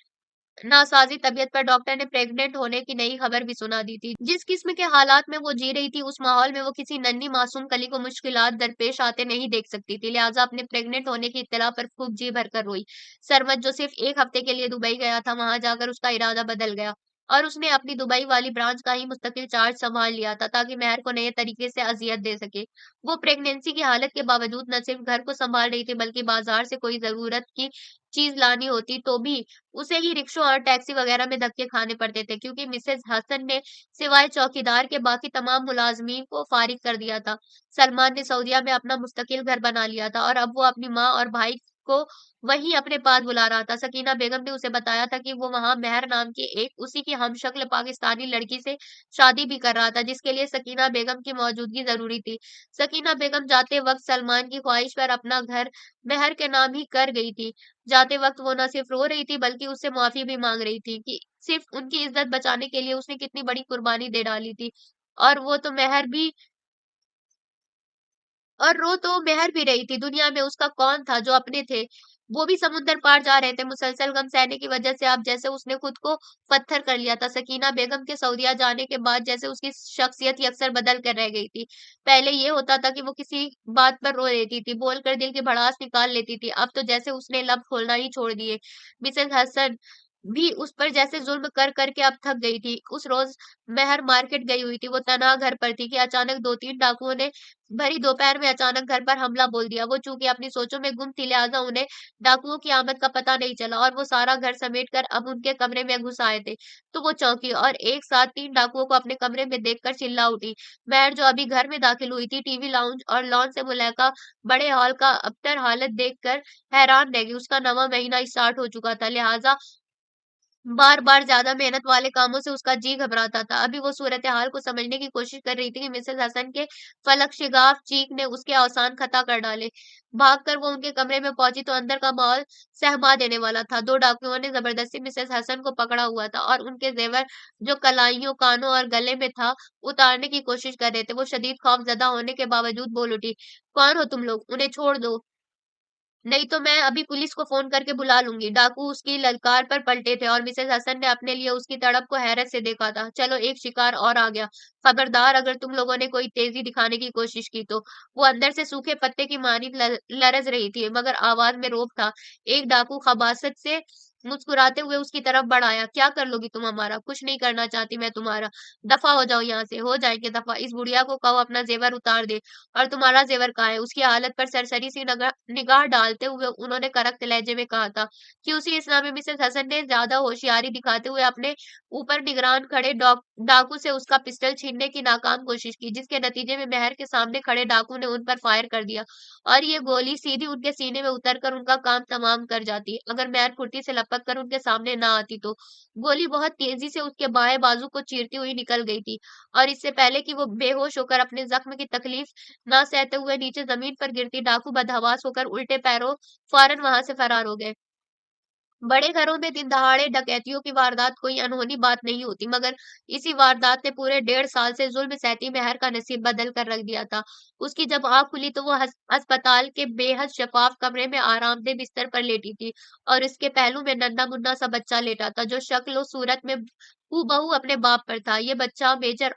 नासाज़ी तबीयत पर डॉक्टर ने प्रेग्नेंट होने की नई खबर भी सुना दी थी। जिस किस्म के हालात में वो जी रही थी, उस माहौल में वो किसी नन्ही मासूम कली को मुश्किलात दरपेश आते नहीं देख सकती थी, लिहाज़ा अपने प्रेग्नेंट होने की इत्तला पर खूब जी भरकर रोई। सरमद जो सिर्फ़ 1 हफ़्ते के लिए दुबई गया था, वहाँ जाकर उसका इरादा बदल गया और उसने अपनी दुबई वाली ब्रांच का ही मुस्तकिल चार्ज सँभाल लिया था, ताकि महर को नए तरीके से अज़ियत दे सके। वो प्रेग्नेंसी की हालत के बावजूद न सिर्फ़ घर को सँभाल रही थी, बल्कि बाज़ार से कोई ज़रूरत की चीज़ लानी होती, तो भी उसे ही रिक्शों और टैक्सी वगैरह में धक्के खाने पड़ते थे, क्योंकि मिसेज़ हसन ने सिवाय चौकीदार के बाकी तमाम मुलाज़मीन को फ़ारिग कर दिया था। सलमान ने सऊदीया में अपना मुस्तकिल घर बना लिया था और अब वो अपनी माँ और भाई को वहीं अपने पास बुला रहा था। सकीना बेगम ने उसे बताया था कि वो वहाँ महर नाम की एक उसी की हमशक्ल पाकिस्तानी लड़की से शादी भी कर रहा था, जिसके लिए सकीना बेगम की मौजूदगी ज़रूरी थी। सकीना बेगम जाते वक़्त सलमान की ख्वाहिश पर अपना घर महर के नाम ही कर गई थी। जाते वक़्त वो ना सिर्फ़ रो रही थी, बल्कि उससे माफ़ी भी माँग रही थी कि सिर्फ़ उनकी इज़्ज़त बचाने के लिए उसने कितनी बड़ी कुर्बानी दे डाली थी। और वो तो मेहर भी और रो तो मेहर भी रही थी, दुनिया में उसका कौन था जो अपने थे? वो भी समुद्र पार जा रहे थे, मुसलसल गम सहने की वजह से अब जैसे उसने खुद को पत्थर कर लिया था। सकीना बेगम के सऊदीया जाने के बाद जैसे उसकी शख्सियत ही अक्सर बदल कर रह गई थी। पहले ये होता था कि वो किसी बात पर रो लेती थी, बोलकर दिल की भड़ास निकाल लेती थी, अब तो जैसे उसने लब खोलना ही छोड़ दिए। मिसेज़ हसन भी उस पर जैसे ज़ुल्म कर के अब थक गई थी। उस रोज़ महर मार्केट गई हुई थी, वो तनहा घर पर थी कि अचानक 2-3 डाकुओं ने भरी दोपहर में अचानक घर पर हमला बोल दिया। वो चूँकि अपनी सोचों में गुम थी, लिहाज़ा उन्हें डाकुओं की आमद का पता नहीं चला और वो सारा घर समेट कर अब उनके कमरे में घुस आए थे। तो वो चौंकी और एक साथ 3 डाकुओं को अपने कमरे में देखकर चिल्ला उठी। महर जो अभी घर में दाखिल हुई थी, टीवी लाउंज और लॉन से मुलहका बड़े हॉल का अबतर हालत देखकर हैरान रह गई। उसका नवाँ महीना स्टार्ट हो चुका था, लिहाज़ा बार-बार ज़्यादा मेहनत वाले कामों से उसका जी घबराता था। अभी वो सूरत-ए-हाल को समझने की कोशिश कर रही थी कि मिसेज़ हसन के फलक-शिगाफ़ चीख ने उसके अवसान ख़ता कर डाले। भागकर वो उनके कमरे में पहुँची तो अंदर का माहौल सहमा देने वाला था। 2 डाकुओं ने ज़बरदस्ती मिसेज़ हसन को पकड़ा हुआ था और उनके ज़ेवर जो कलाइयों, कानों और गले में था, उतारने की कोशिश कर रहे थे। वो शदीद खौफ़ज़दा होने के बावजूद बोल उठी, "कौन हो तुम लोग? उन्हें छोड़ दो। नहीं तो मैं अभी पुलिस को फ़ोन करके बुला लूँगी।" डाकू उसकी ललकार पर पलटे थे और मिसेज़ हसन ने अपने लिए उसकी तड़प को हैरत से देखा था। "चलो एक शिकार और आ गया। खबरदार अगर तुम लोगों ने कोई तेज़ी दिखाने की कोशिश की तो।" वो अंदर से सूखे पत्ते की मानिंद लरज़ रही थी, मगर आवाज़ में रोब था। एक डाकू खबासत से मुस्कुराते हुए उसकी तरफ बढ़ाया। क्या कर लोगी तुम हमारा? कुछ नहीं करना चाहती मैं तुम्हारा। दफा हो जाओ यहाँ से, हो जाएंगे दफा। इस बुढ़िया को कहो अपना जेवर उतार दे। और तुम्हारा जेवर कहाँ है? उसकी हालत पर सरसरी सी निगाह डालते हुए उन्होंने करक लहजे में कहा था कि उसी इस्लाम में मिसेस हसन ने ज्यादा होशियारी दिखाते हुए अपने ऊपर निगरान खड़े डाकू से उसका पिस्टल छीनने की नाकाम कोशिश की, जिसके नतीजे में मेहर के सामने खड़े डाकू ने उन पर फायर कर दिया और ये गोली सीधी उनके सीने में उतरकर उनका काम तमाम कर जाती। अगर मेहर फुर्ती से लपक कर उनके सामने ना आती तो गोली बहुत तेजी से उसके बाएं बाजू को चीरती हुई निकल गई थी और इससे पहले कि वो बेहोश होकर अपने जख्म की तकलीफ ना सहते हुए नीचे जमीन पर गिरती, डाकू बदहवास होकर उल्टे पैरों फौरन वहां से फरार हो गए। बड़े घरों में दिन दहाड़े डकैतियों की वारदात कोई अनहोनी बात नहीं होती, मगर इसी वारदात ने पूरे 1.5 साल से जुल्म सहती मेहर का नसीब बदल कर रख दिया था। उसकी जब आंख खुली तो वो अस्पताल के बेहद शफाफ कमरे में आरामदेह बिस्तर पर लेटी थी और इसके पहलू में नन्हा मुन्ना सा बच्चा लेटा था, जो शक्ल और सूरत में हूबहू अपने बाप पर था। ये बच्चा मेजर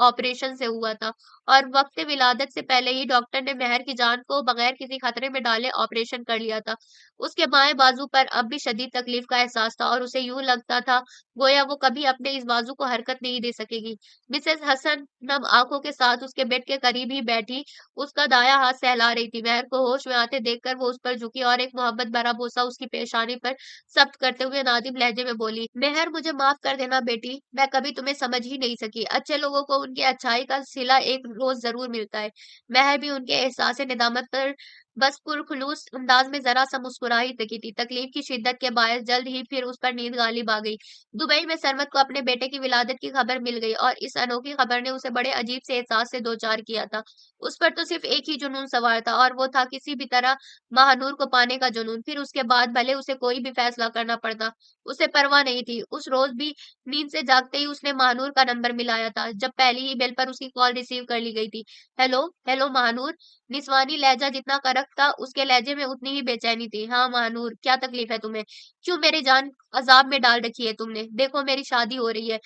ऑपरेशन से हुआ था और वक्त विलादत से पहले ही डॉक्टर ने मेहर की जान को बगैर किसी खतरे में डाले ऑपरेशन कर लिया था। उसके बाएं बाजू पर अब भी शदीद तकलीफ का एहसास था और उसे यूं लगता था गोया वो कभी अपने इस बाजू को हरकत नहीं दे सकेगी। मिसेस हसन नम आंखों के साथ उसके बेड के करीब ही बैठी उसका दाया हाथ सहला रही थी। मेहर को होश में आते देखकर वो उस पर झुकी और एक मोहब्बत भरा बोसा उसकी पेशानी पर सख्त करते हुए नादिम लहजे में बोली, मेहर मुझे माफ कर देना बेटी, मैं कभी तुम्हें समझ ही नहीं सकी। अच्छे लोगों को उनकी अच्छाई का सिला एक रोज जरूर मिलता है। मेहर भी उनके एहसास निदामत पर बस पुरखुलूस अंदाज में जरा सा मुस्कुरा ही सकी थी। तकलीफ की शिद्दत के बायस जल्द ही फिर उस पर नींद गालिब आ गई। दुबई में सरमत को अपने बेटे की विलादत की खबर मिल गई और इस अनोखी खबर ने उसे बड़े अजीब से एहसास से दो चार किया था। उस पर तो सिर्फ एक ही जुनून सवार था और वो था किसी भी तरह महानूर को पाने का जुनून। फिर उसके बाद भले उसे कोई भी फैसला करना पड़ता, उसे परवाह नहीं थी। उस रोज भी नींद से जागते ही उसने महानूर का नंबर मिलाया था, जब पहली ही बेल पर उसकी कॉल रिसीव कर ली गई थी। Hello hello Mahnoor. निस्वानी लहजा जितना करक था उसके लहजे में उतनी ही बेचैनी थी। हाँ महानूर, क्या तकलीफ है तुम्हें? क्यों मेरी जान अजाब में डाल रखी है तुमने? देखो मेरी शादी हो रही है।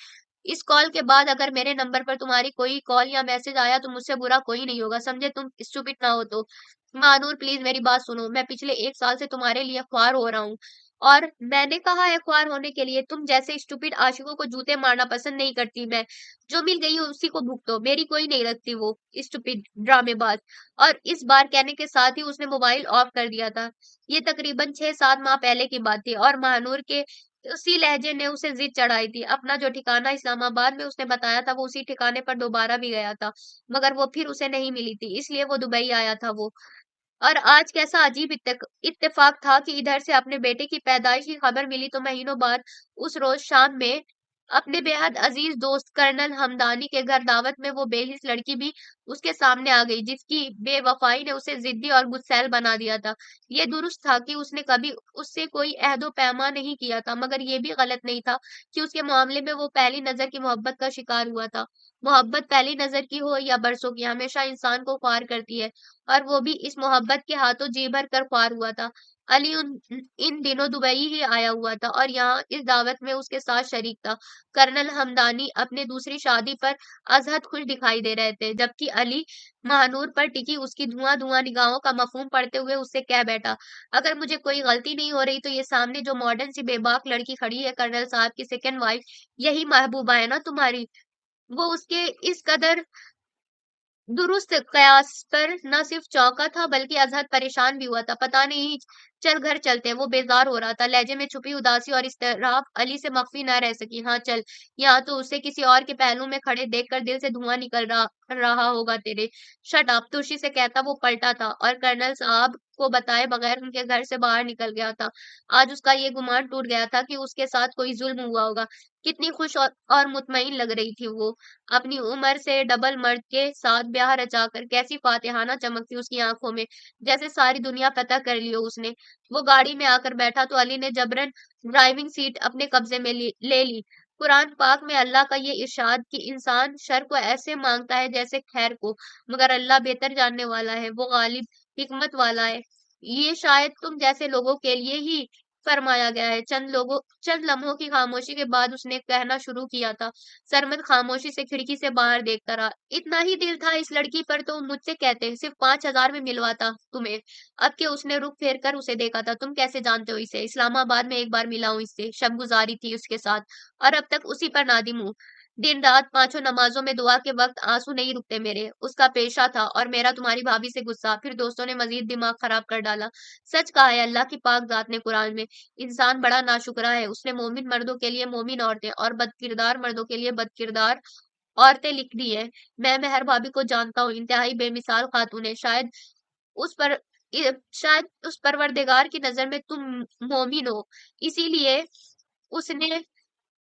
इस कॉल के बाद अगर मेरे नंबर पर तुम्हारी कोई कॉल या मैसेज आया तो मुझसे बुरा कोई नहीं होगा, समझे? तुम स्टूपिड ना हो तो। महानूर प्लीज मेरी बात सुनो, मैं पिछले 1 साल से तुम्हारे लिए ख्वार हो रहा हूँ और मैंने कहा है ख्वार होने के लिए। तुम जैसे स्टूपिड आशिकों को जूते मारना पसंद नहीं करती मैं। जो मिल गई हो उसी को भुगतो, मेरी कोई नहीं लगती वो स्टूपिड ड्रामेबाज। और इस बार कहने के साथ ही उसने मोबाइल ऑफ कर दिया था। ये तकरीबन 6-7 माह पहले की बात थी और महानूर के उसी लहजे ने उसे जिद चढ़ाई थी। अपना जो ठिकाना इस्लामाबाद में उसने बताया था वो उसी ठिकाने पर दोबारा भी गया था, मगर वो फिर उसे नहीं मिली थी, इसलिए वो दुबई आया था वो। और आज कैसा अजीब इत्तेफाक था कि इधर से अपने बेटे की पैदाइश की खबर मिली तो महीनों बाद उस रोज शाम में अपने बेहद अजीज दोस्त कर्नल हमदानी के घर दावत में वो बेहिस लड़की भी उसके सामने आ गई, जिसकी बेवफाई ने उसे जिद्दी और गुस्सैल बना दिया था। ये दुरुस्त था कि उसने कभी उससे कोई अहदो पैमा नहीं किया था, मगर ये भी गलत नहीं था कि उसके मामले में वो पहली नजर की मोहब्बत का शिकार हुआ था। मोहब्बत पहली नजर की हो या बरसों की, हमेशा इंसान को ख्वार करती है और वो भी इस मोहब्बत के हाथों जी भर कर ख्वार हुआ था। अली इन दिनों दुबई ही आया हुआ था और यहाँ इस दावत में उसके साथ शरीक था। कर्नल हमदानी अपने दूसरी शादी पर अजहद खुश दिखाई दे रहे थे, जबकि अली महानूर पर टिकी उसकी धुआं धुआं निगाहों का मफहूम पढ़ते हुए उससे कह बैठा, अगर मुझे कोई गलती नहीं हो रही तो ये सामने जो मॉडर्न सी बेबाक लड़की खड़ी है कर्नल साहब की सेकंड वाइफ, यही महबूबा है ना तुम्हारी? वो उसके इस कदर दुरुस्त कयास पर न सिर्फ चौंका था बल्कि अजहद परेशान भी हुआ था। पता नहीं, चल घर चलते हैं, वो बेजार हो रहा था। लहजे में छुपी उदासी और इस्तराब अली से मख्फी न रह सकी। हाँ चल, यहाँ तो उसे किसी और के पहलू में खड़े देखकर दिल से धुआं निकल रहा रहा होगा तेरे। शट अप, तुर्शी से कहता वो पलटा था और कर्नल साहब को बताए बगैर उनके घर से बाहर निकल गया था। आज उसका ये गुमान टूट गया था कि उसके साथ कोई जुल्म हुआ होगा। कितनी खुश और मुतमईन लग रही थी वो अपनी उम्र से डबल मर्द के साथ ब्याह रचाकर। कैसी फातिहाना चमक थी उसकी आंखों में, जैसे सारी दुनिया फतह कर ली हो उसने। वो गाड़ी में आकर बैठा तो अली ने जबरन ड्राइविंग सीट अपने कब्जे में ले ली। कुरान पाक में अल्लाह का ये इरशाद कि इंसान शर को ऐसे मांगता है जैसे खैर को, मगर अल्लाह बेहतर जानने वाला है, वो गालिब हिकमत वाला है। ये शायद तुम जैसे लोगों के लिए ही फरमाया गया है। चंद लम्हों की खामोशी के बाद उसने कहना शुरू किया था। सरमद खामोशी से खिड़की से बाहर देखता रहा। इतना ही दिल था इस लड़की पर तो मुझसे कहते, सिर्फ 5,000 में मिलवाता तुम्हें। अब के उसने रुख फेर कर उसे देखा था। तुम कैसे जानते हो इसे? इस्लामाबाद में एक बार मिला हूं इससे, शब गुजारी थी उसके साथ, और अब तक उसी पर नादिम हूँ। दिन रात पांचों नमाजों में दुआ के वक्त आंसू नहीं रुकते मेरे। उसका पेशा था और मेरा तुम्हारी भाभी से गुस्सा। फिर दोस्तों ने मजीद दिमाग खराब कर डाला। सच कहा है अल्लाह की पाक जात ने कुरान में, इंसान बड़ा नाशुक्रा है। उसने मोमिन मर्दों के लिए मोमिन औरतें और बदकिरदार मर्दों के लिए बदकिरदार औरतें लिख दी है। मैं मेहर भाभी को जानता हूँ, इंतहाई बेमिसाल खातून है। उस पर शायद उस परवरदिगार की नजर में तुम मोमिन हो, इसीलिए उसने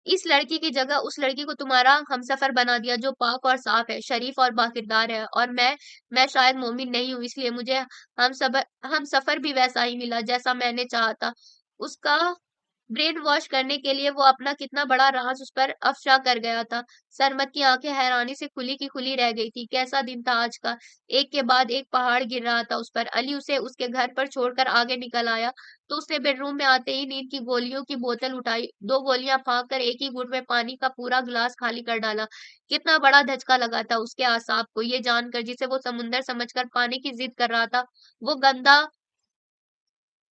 इस लड़की की जगह उस लड़की को तुम्हारा हमसफर बना दिया जो पाक और साफ है, शरीफ और बाकिरदार है। और मैं शायद मोमिन नहीं हूँ, इसलिए मुझे हम सफर भी वैसा ही मिला जैसा मैंने चाहा था। उसका ब्रेन वॉश करने के लिए वो अपना कितना बड़ा राज उस पर अफशा कर गया था। सरमत की आंखें हैरानी से खुली की खुली रह गई थी। कैसा दिन था आज का! एक के बाद एक पहाड़ गिर रहा था उस पर। अली उसे उसके घर पर छोड़कर आगे निकल आया तो उसने बेडरूम में आते ही नींद की गोलियों की बोतल उठाई, 2 गोलियां फांक कर एक ही घूंट में पानी का पूरा गिलास खाली कर डाला। कितना बड़ा धचका लगा था उसके आसाब को ये जानकर, जिसे वो समुंदर समझकर पाने की जिद कर रहा था, वो गंदा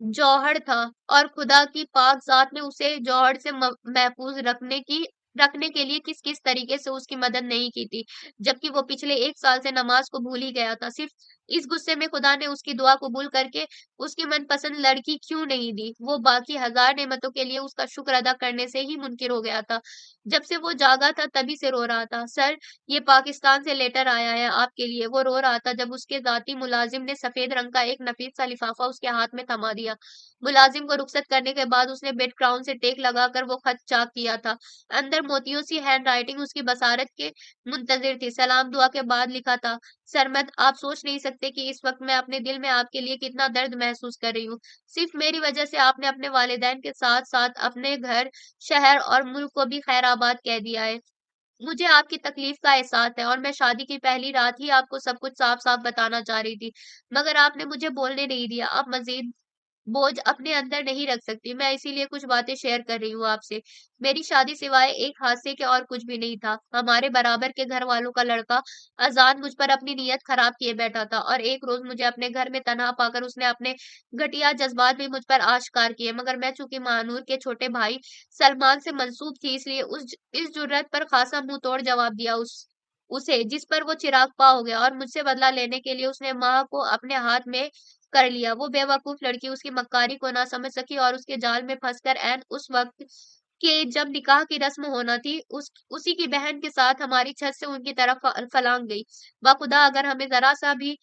जौहर था, और खुदा की पाक ज़ात ने उसे जौहर से महफूज रखने के लिए किस किस तरीके से उसकी मदद नहीं की थी, जबकि वो पिछले 1 साल से नमाज को भूल ही गया था। सिर्फ इस गुस्से में खुदा ने उसकी दुआ कबूल करके उसकी मनपसंद लड़की क्यों नहीं दी। वो बाकी हजार नेमतों के लिए उसका शुक्र अदा करने से ही मुनकिर हो गया था। जब से वो जागा था तभी से रो रहा था। सर, ये पाकिस्तान से लेटर आया है आपके लिए। वो रो रहा था जब उसके जाती मुलाजिम ने सफेद रंग का एक नफीस सा लिफाफा उसके हाथ में थमा दिया। मुलाजिम को रुखसत करने के बाद उसने बेड क्राउन से टेक लगाकर वो खत चाक किया था। अंदर मोतियों सी हैंडराइटिंग उसकी बसारत के मुंतजिर थी। सलाम दुआ के बाद लिखा था, सरमद, आप सोच नहीं सकते कि इस वक्त मैं अपने दिल में आपके लिए कितना दर्द महसूस कर रही हूँ। सिर्फ मेरी वजह से आपने अपने वालिदैन के साथ साथ अपने घर, शहर और मुल्क को भी खैराबाद कह दिया है। मुझे आपकी तकलीफ का एहसास है और मैं शादी की पहली रात ही आपको सब कुछ साफ-साफ बताना चाह रही थी, मगर आपने मुझे बोलने नहीं दिया। अब मज़ीद बोझ अपने अंदर नहीं रख सकती, मैं इसीलिए कुछ बातें शेयर कर रही हूँ आपसे। मेरी शादी सिवाय एक हादसे के और कुछ भी नहीं था। हमारे बराबर के घर वालों का लड़का आज़ाद मुझ पर अपनी नीयत खराब किए बैठा था, और एक रोज़ मुझे अपने घर में तन्हा पाकर उसने अपने घटिया जज़्बात भी मुझ पर आश्कार किए, मगर मैं चूँकि महानूर के छोटे भाई सलमान से मंसूब थी, इसलिए उस इस जुर्रत पर खासा मुँह तोड़ जवाब दिया उसे, जिस पर वो चिराग-पा हो गया, और मुझसे बदला लेने के लिए उसने माँ को अपने हाथ में कर लिया। वो बेवकूफ़ लड़की उसकी मक्कारी को ना समझ सकी और उसके जाल में फँसकर ऐन उस वक़्त के जब निकाह की रस्म होना थी, उसी की बहन के साथ हमारी छत से उनकी तरफ फलांग गई। बाखुदा अगर हमें ज़रा-सा भी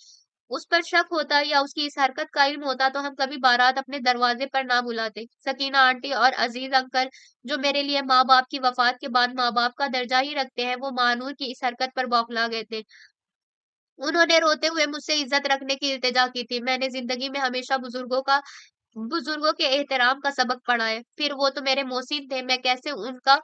उस पर शक होता या उसकी इस हरकत का इल्म होता तो हम कभी बारात अपने दरवाजे पर ना बुलाते। सकीना आंटी और अजीज अंकल, जो मेरे लिए माँ बाप की वफात के बाद माँ बाप का दर्जा ही रखते हैं, वो मानूर की इस हरकत पर बौखला गए थे। उन्होंने रोते हुए मुझसे इज्जत रखने की इल्तिजा की थी। मैंने जिंदगी में हमेशा बुजुर्गों के एहतराम का सबक पढ़ा है। फिर वो तो मेरे मोहसिन थे, मैं कैसे उनका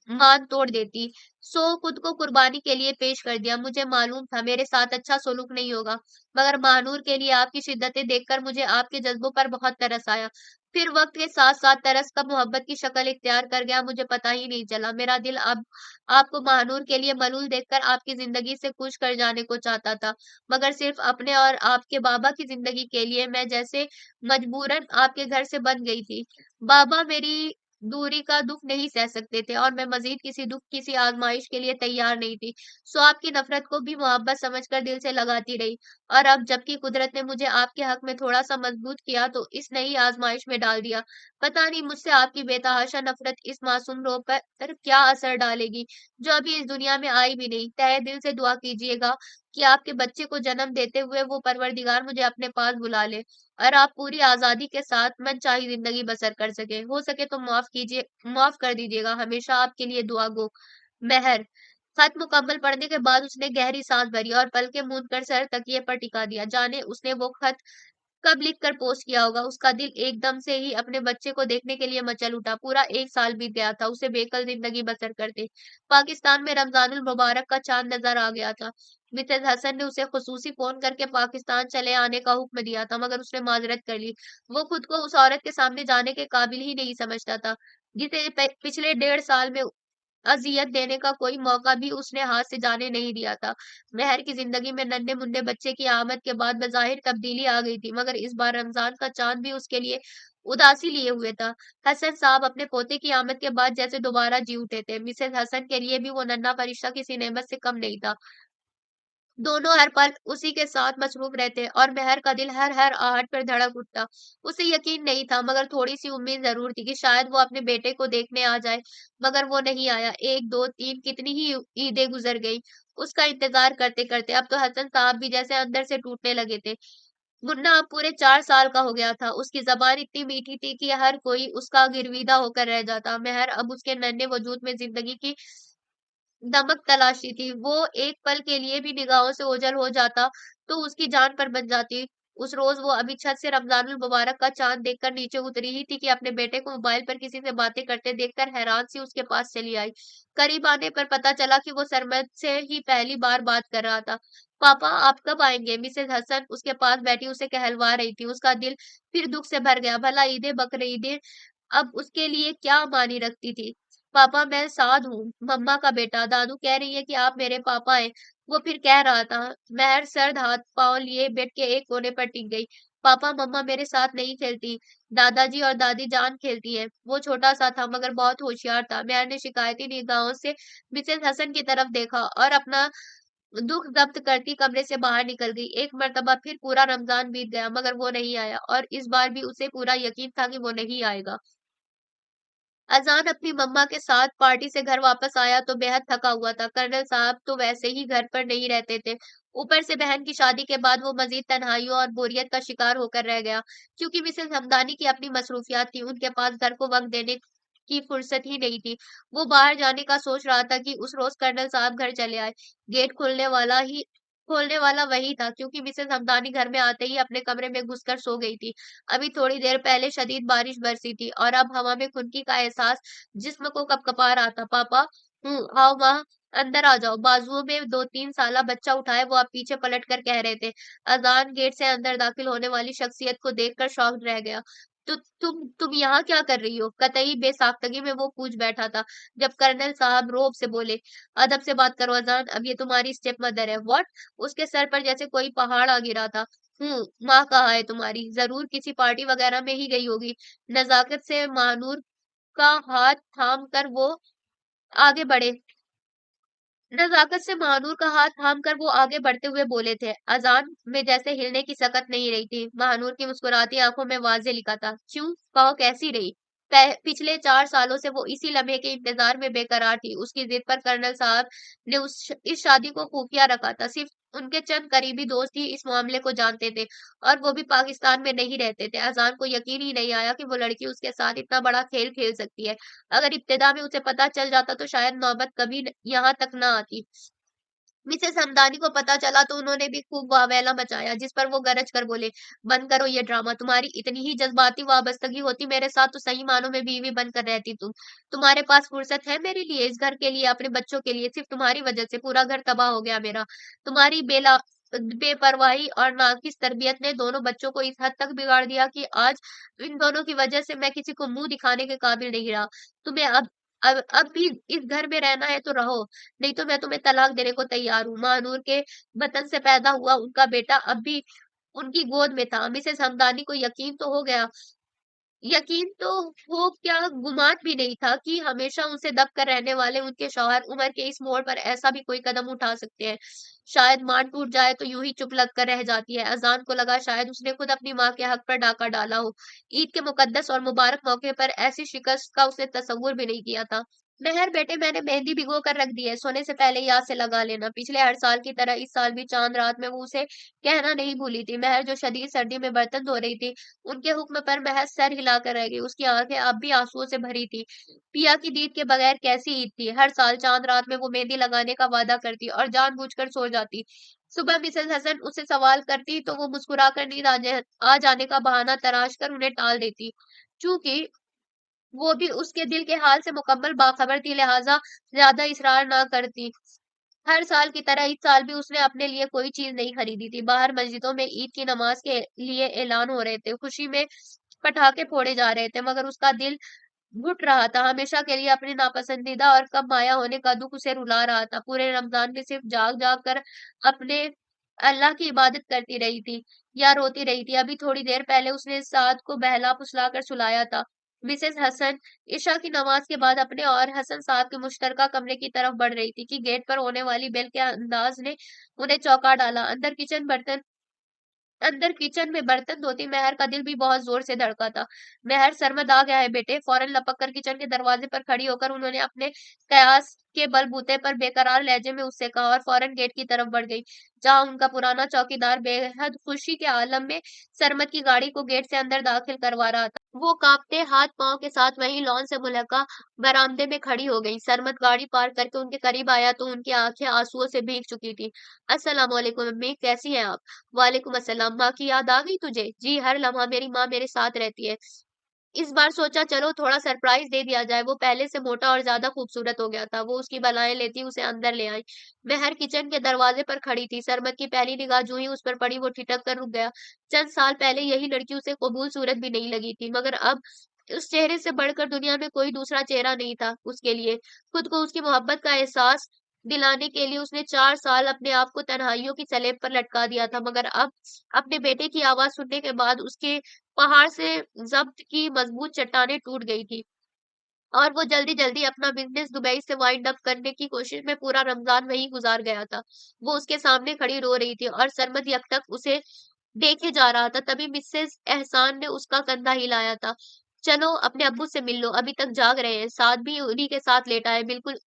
मान तोड़ देती। सो खुद को कुर्बानी के लिए पेश कर दिया। मुझे मालूम था मेरे साथ अच्छा सलूक नहीं होगा, मगर महानूर के लिए आपकी शिद्दतें देखकर मुझे आपके जज्बों पर बहुत तरस आया। फिर वक्त के साथ साथ तरस कब मोहब्बत की शक्ल इख्तियार कर गया मुझे पता ही नहीं चला। मेरा दिल अब आपको महानूर के लिए मलूल देखकर आपकी जिंदगी से खुश कर जाने को चाहता था, मगर सिर्फ अपने और आपके बाबा की जिंदगी के लिए मैं जैसे मजबूरन आपके घर से बन गई थी। बाबा मेरी दूरी का दुख नहीं सह सकते थे, और मैं मजीद किसी दुख, किसी आजमाइश के लिए तैयार नहीं थी। सो आपकी नफरत को भी मोहब्बत समझकर दिल से लगाती रही। और अब जबकि कुदरत ने मुझे आपके हक में थोड़ा सा मजबूत किया तो इस नई आजमाइश में डाल दिया। पता नहीं मुझसे आपकी बेतहाशा नफरत इस मासूम रूह पर क्या असर डालेगी, जो अभी इस दुनिया में आई भी नहीं। तहे दिल से दुआ कीजिएगा कि आपके बच्चे को जन्म देते हुए वो परवरदिगार मुझे अपने पास बुला ले, और आप पूरी आज़ादी के साथ मनचाही ज़िंदगी बसर कर सकें। हो सके तो माफ़ कर दीजिएगा। हमेशा आपके लिए दुआ गो, मेहर। खत मुकम्मल पढ़ने के बाद उसने गहरी साँस भरी और पलकें मूंद कर सर तकिए पर टिका दिया। जाने उसने वो खत कब लिख कर पोस्ट किया होगा। उसका दिल एकदम से ही अपने बच्चे को देखने के लिए मचल उठा। पूरा 1 साल बीत गया था उसे बेकल ज़िंदगी बसर करते। पाकिस्तान में रमज़ानुल मुबारक का चाँद नज़र आ गया था। मिसेज़ हसन ने उसे ख़ुसूसी फ़ोन करके पाकिस्तान चले आने का हुक्म दिया था, मगर उसने माज़रत कर ली। वो खुद को उस औरत के सामने जाने के काबिल ही नहीं समझता था, जिसे पिछले 1.5 साल में अज़ियत देने का कोई मौका भी उसने हाथ से जाने नहीं दिया था। मेहर की ज़िंदगी में नन्हे-मुन्ने बच्चे की आमद के बाद बज़ाहिर तब्दीली आ गई थी, मगर इस बार रमज़ान का चाँद भी उसके लिए उदासी लिए हुए था। हसन साहब अपने पोते की आमद के बाद जैसे दोबारा जी उठे थे। मिसेज़ हसन के लिए भी वो नन्हा फ़रिश्ता किसी नेमत से कम नहीं था। दोनों हर पल उसी के साथ मसरूफ रहते और मेहर का दिल हर आहट पर धड़क उठता। उसे यकीन नहीं था, मगर थोड़ी-सी उम्मीद ज़रूर थी कि शायद वो अपने बेटे को देखने आ जाए, मगर वो नहीं आया। 1, 2, 3 कितनी ही ईदें गुज़र गईं, उसका इंतज़ार करते-करते। अब तो हसन साहब भी जैसे अंदर से टूटने लगे थे। मुन्ना अब पूरे 4 साल का हो गया था। उसकी ज़बान इतनी मीठी थी कि हर कोई उसका गिरविदा होकर रह जाता। मेहर अब उसके नन्हे वजूद में ज़िंदगी की दमक तलाशी थी। वो एक पल के लिए भी निगाहों से ओझल हो जाता, तो उसकी जान पर बन जाती। उस रोज़ वो अभी छत से रमज़ानुल मुबारक का चाँद देखकर नीचे उतरी ही थी कि अपने बेटे को मोबाइल पर किसी से बातें करते देखकर हैरान सी उसके पास चली आई। करीब आने पर पता चला कि वो सरमद से ही पहली बार बात कर रहा था। पापा, आप कब आएँगे? मिसेज़ हसन उसके पास बैठी उसे कहलवा रही थी। उसका दिल फिर दुःख से भर गया। भला ईदें, बकरीदें अब उसके लिए क्या मानी रखती थी? पापा, मैं साद हूँ, मम्मा का बेटा। दादू कह रही है कि आप मेरे पापा हैं। वो फिर कह रहा था। महर सर्द हाथ-पाँव लिए बेड के एक कोने पर टिक गई। पापा, मम्मा मेरे साथ नहीं खेलती। दादाजी और दादी जान खेलती हैं। वो छोटा-सा था, मगर बहुत होशियार था। महर ने शिकायती निगाहों से मिसेज़ हसन की तरफ देखा और अपना दुःख ज़ब्त करती कमरे से बाहर निकल गई। एक मर्तबा फिर पूरा रमज़ान बीत गया, मगर वो नहीं आया और इस बार भी उसे पूरा यकीन था कि वो नहीं आएगा। अज़ान अपनी मम्मा के साथ पार्टी से घर वापस आया तो बेहद थका हुआ था। कर्नल साहब तो वैसे ही घर पर नहीं रहते थे। ऊपर से बहन की शादी के बाद वो मज़ीद तन्हाइयों और बोरियत का शिकार होकर रह गया। क्योंकि मिसेज़ हमदानी की अपनी मसरूफ़ियात थी, उनके पास घर को वक़्त देने की फ़ुर्सत ही नहीं थी। वो बाहर जाने का सोच रहा था कि उस रोज़ कर्नल साहब घर चले आए। गेट खोलने वाला वही था, क्योंकि मिसेज़ हमदानी घर में आते ही अपने कमरे में घुसकर सो गई थी। अभी थोड़ी देर पहले शदीद बारिश बरसी थी और अब हवा में खुनकी का एहसास जिस्म को कँपकपा रहा था। पापा, आओ माँ, अंदर आ जाओ। बाजुओं में 2-3 साला बच्चा उठाए वो अब पीछे पलट कर कह रहे थे। अज़ान गेट से अंदर दाखिल होने वाली शख्सियत को देखकर शॉक्ड रह गया। तो तुम यहाँ क्या कर रही हो? कतई बेसाख्तगी में वो पूछ बैठा था, जब कर्नल साहब रौब से बोले, अदब से बात करो अज़ान, अब ये तुम्हारी स्टेप मदर है। व्हाट? उसके सर पर जैसे कोई पहाड़ आ गिरा था। माँ कहाँ है तुम्हारी? ज़रूर किसी पार्टी वगैरह में ही गई होगी। नज़ाकत से महानूर का हाथ थाम कर वो आगे बढ़े। नज़ाकत से महानूर का हाथ थाम कर वो आगे बढ़ते हुए बोले थे। अज़ान में जैसे हिलने की सकत नहीं रही थी। महानूर की मुस्कुराती आंखों में वाज़े लिखा था। क्यों? कहो, कैसी रही? पिछले 4 सालों से वो इसी लम्हे के इंतज़ार में बेकरार थी। उसकी ज़िद पर कर्नल साहब ने इस शादी को खुफिया रखा था। सिर्फ उनके चंद करीबी दोस्त ही इस मामले को जानते थे और वो भी पाकिस्तान में नहीं रहते थे। अज़ान को यकीन ही नहीं आया कि वो लड़की उसके साथ इतना बड़ा खेल खेल सकती है। अगर इब्तिदा में उसे पता चल जाता तो शायद नौबत कभी यहाँ तक ना आती। मिसेस हमदानी को पता चला तो उन्होंने भी खूब वावेला मचाया, जिस पर वो गरज कर बोले, बंद करो ये ड्रामा। तुम्हारी इतनी ही जज्बाती वाबस्तगी होती मेरे साथ तो सही मानों में बीवी बनकर रहती तुम। तुम्हारे पास फुर्सत है मेरे लिए, इस घर के लिए, अपने बच्चों के लिए? सिर्फ तुम्हारी वजह से पूरा घर तबाह हो गया मेरा। तुम्हारी बेपरवाही और नाकिस तरबियत ने दोनों बच्चों को इस हद तक बिगाड़ दिया कि आज इन दोनों की वजह से मैं किसी को मुंह दिखाने के काबिल नहीं रहा। तुम्हें अब भी इस घर में रहना है तो रहो, नहीं तो मैं तुम्हें तलाक देने को तैयार हूँ। महानूर के बतन से पैदा हुआ उनका बेटा अब भी उनकी गोद में था। मिसेस हमदानी को यकीन तो हो क्या, गुमान भी नहीं था कि हमेशा उनसे दब कर रहने वाले उनके शौहर उम्र के इस मोड़ पर ऐसा भी कोई कदम उठा सकते हैं। शायद मान टूट जाए तो यूं ही चुप लग कर रह जाती है। अजान को लगा शायद उसने खुद अपनी माँ के हक पर डाका डाला हो। ईद के मुकद्दस और मुबारक मौके पर ऐसी शिकस्त का उसने तसव्वुर भी नहीं किया था। मेहर बेटे, मैंने मेहंदी भिगो कर रख दी है, सोने से पहले याद से लगा लेना। पिछले हर साल की तरह इस साल भी चांद रात में वो उसे कहना नहीं भूली थी। मेहर जो शदीद सर्दी में बर्तन धो रही थी, उनके हुक्म पर महज सर हिलाकर रह गई। उसकी आंखें अब भी आंसुओं से भरी थी। पिया की दीद के बगैर कैसी ईद थी। हर साल चांद रात में वो मेहंदी लगाने का वादा करती और जानबूझकर सो जाती। सुबह मिसेस हसन उससे सवाल करती तो वो मुस्कुराकर नींद आ जाने का बहाना तराश कर उन्हें टाल देती। चूंकि वो भी उसके दिल के हाल से मुकम्मल बाखबर थी, लिहाजा ज्यादा इसरार ना करती। हर साल की तरह इस साल भी उसने अपने लिए कोई चीज नहीं खरीदी थी। बाहर मस्जिदों में ईद की नमाज के लिए ऐलान हो रहे थे, खुशी में पटाखे फोड़े जा रहे थे, मगर उसका दिल घुट रहा था। हमेशा के लिए अपने नापसंदीदा और कब माया होने का दुख उसे रुला रहा था। पूरे रमजान में सिर्फ जाग जाग कर अपने अल्लाह की इबादत करती रही थी या रोती रही थी। अभी थोड़ी देर पहले उसने साद को बहला फुसला कर सुलाया था। मिसेस हसन इशा की नमाज के बाद अपने और हसन साहब के मुश्तरका कमरे की तरफ बढ़ रही थी कि गेट पर होने वाली बेल के अंदाज ने उन्हें चौंका डाला। अंदर किचन में बर्तन धोती महर का दिल भी बहुत जोर से धड़का था। महर, सरमद आ गया है बेटे। फौरन लपक कर किचन के दरवाजे पर खड़ी होकर उन्होंने अपने कयास के बलबूते पर बेकरार लहजे में उससे कहा और फौरन गेट की तरफ बढ़ गई, जहां उनका पुराना चौकीदार बेहद खुशी के आलम में सरमद की गाड़ी को गेट से अंदर दाखिल करवा रहा था। वो कांपते हाथ पांव के साथ वहीं लॉन से मुलहका बरामदे में खड़ी हो गई। सरमद गाड़ी पार करके उनके करीब आया तो उनकी आंखें आंसुओं से भीग चुकी थी। अस्सलाम वालेकुम अम्मी, कैसी हैं आप? वालेकुम अस्सलाम। माँ की याद आ गई तुझे? जी, हर लम्हा मेरी माँ मेरे साथ रहती है। इस बार सोचा चलो थोड़ा सरप्राइज दे दिया जाए। वो पहले से मोटा और ज्यादा खूबसूरत हो गया था। वो उसकी बलाएं लेती उसे अंदर ले आई। महर किचन के दरवाजे पर खड़ी थी। सरमद की पहली निगाह जो ही उस पर पड़ी वो ठिठक कर रुक गया। चंद साल पहले यही लड़की उसे कबूल सूरत भी नहीं लगी थी, मगर अब उस चेहरे से बढ़कर दुनिया में कोई दूसरा चेहरा नहीं था उसके लिए। खुद को उसकी मोहब्बत का एहसास दिलाने के लिए उसने 4 साल अपने आप को तन्हाइयों की सलेब पर लटका दिया था, मगर अब अपने बेटे की आवाज सुनने के बाद उसके पहाड़ से ज़ब्त की मजबूत चट्टानें टूट गई थी और वो जल्दी-जल्दी अपना बिज़नेस दुबई से वाइंड अप करने की कोशिश में पूरा रमज़ान वहीं गुज़ार गया था। वो उसके सामने खड़ी रो रही थी और सरमद यकटक उसे देखे जा रहा था। तभी मिसेज़ एहसान ने उसका कंधा हिलाया था। "चलो अपने अब्बू से मिल लो, अभी तक जाग रहे हैं।" साद भी उन्हीं के साथ लेटा है, बिल्कुल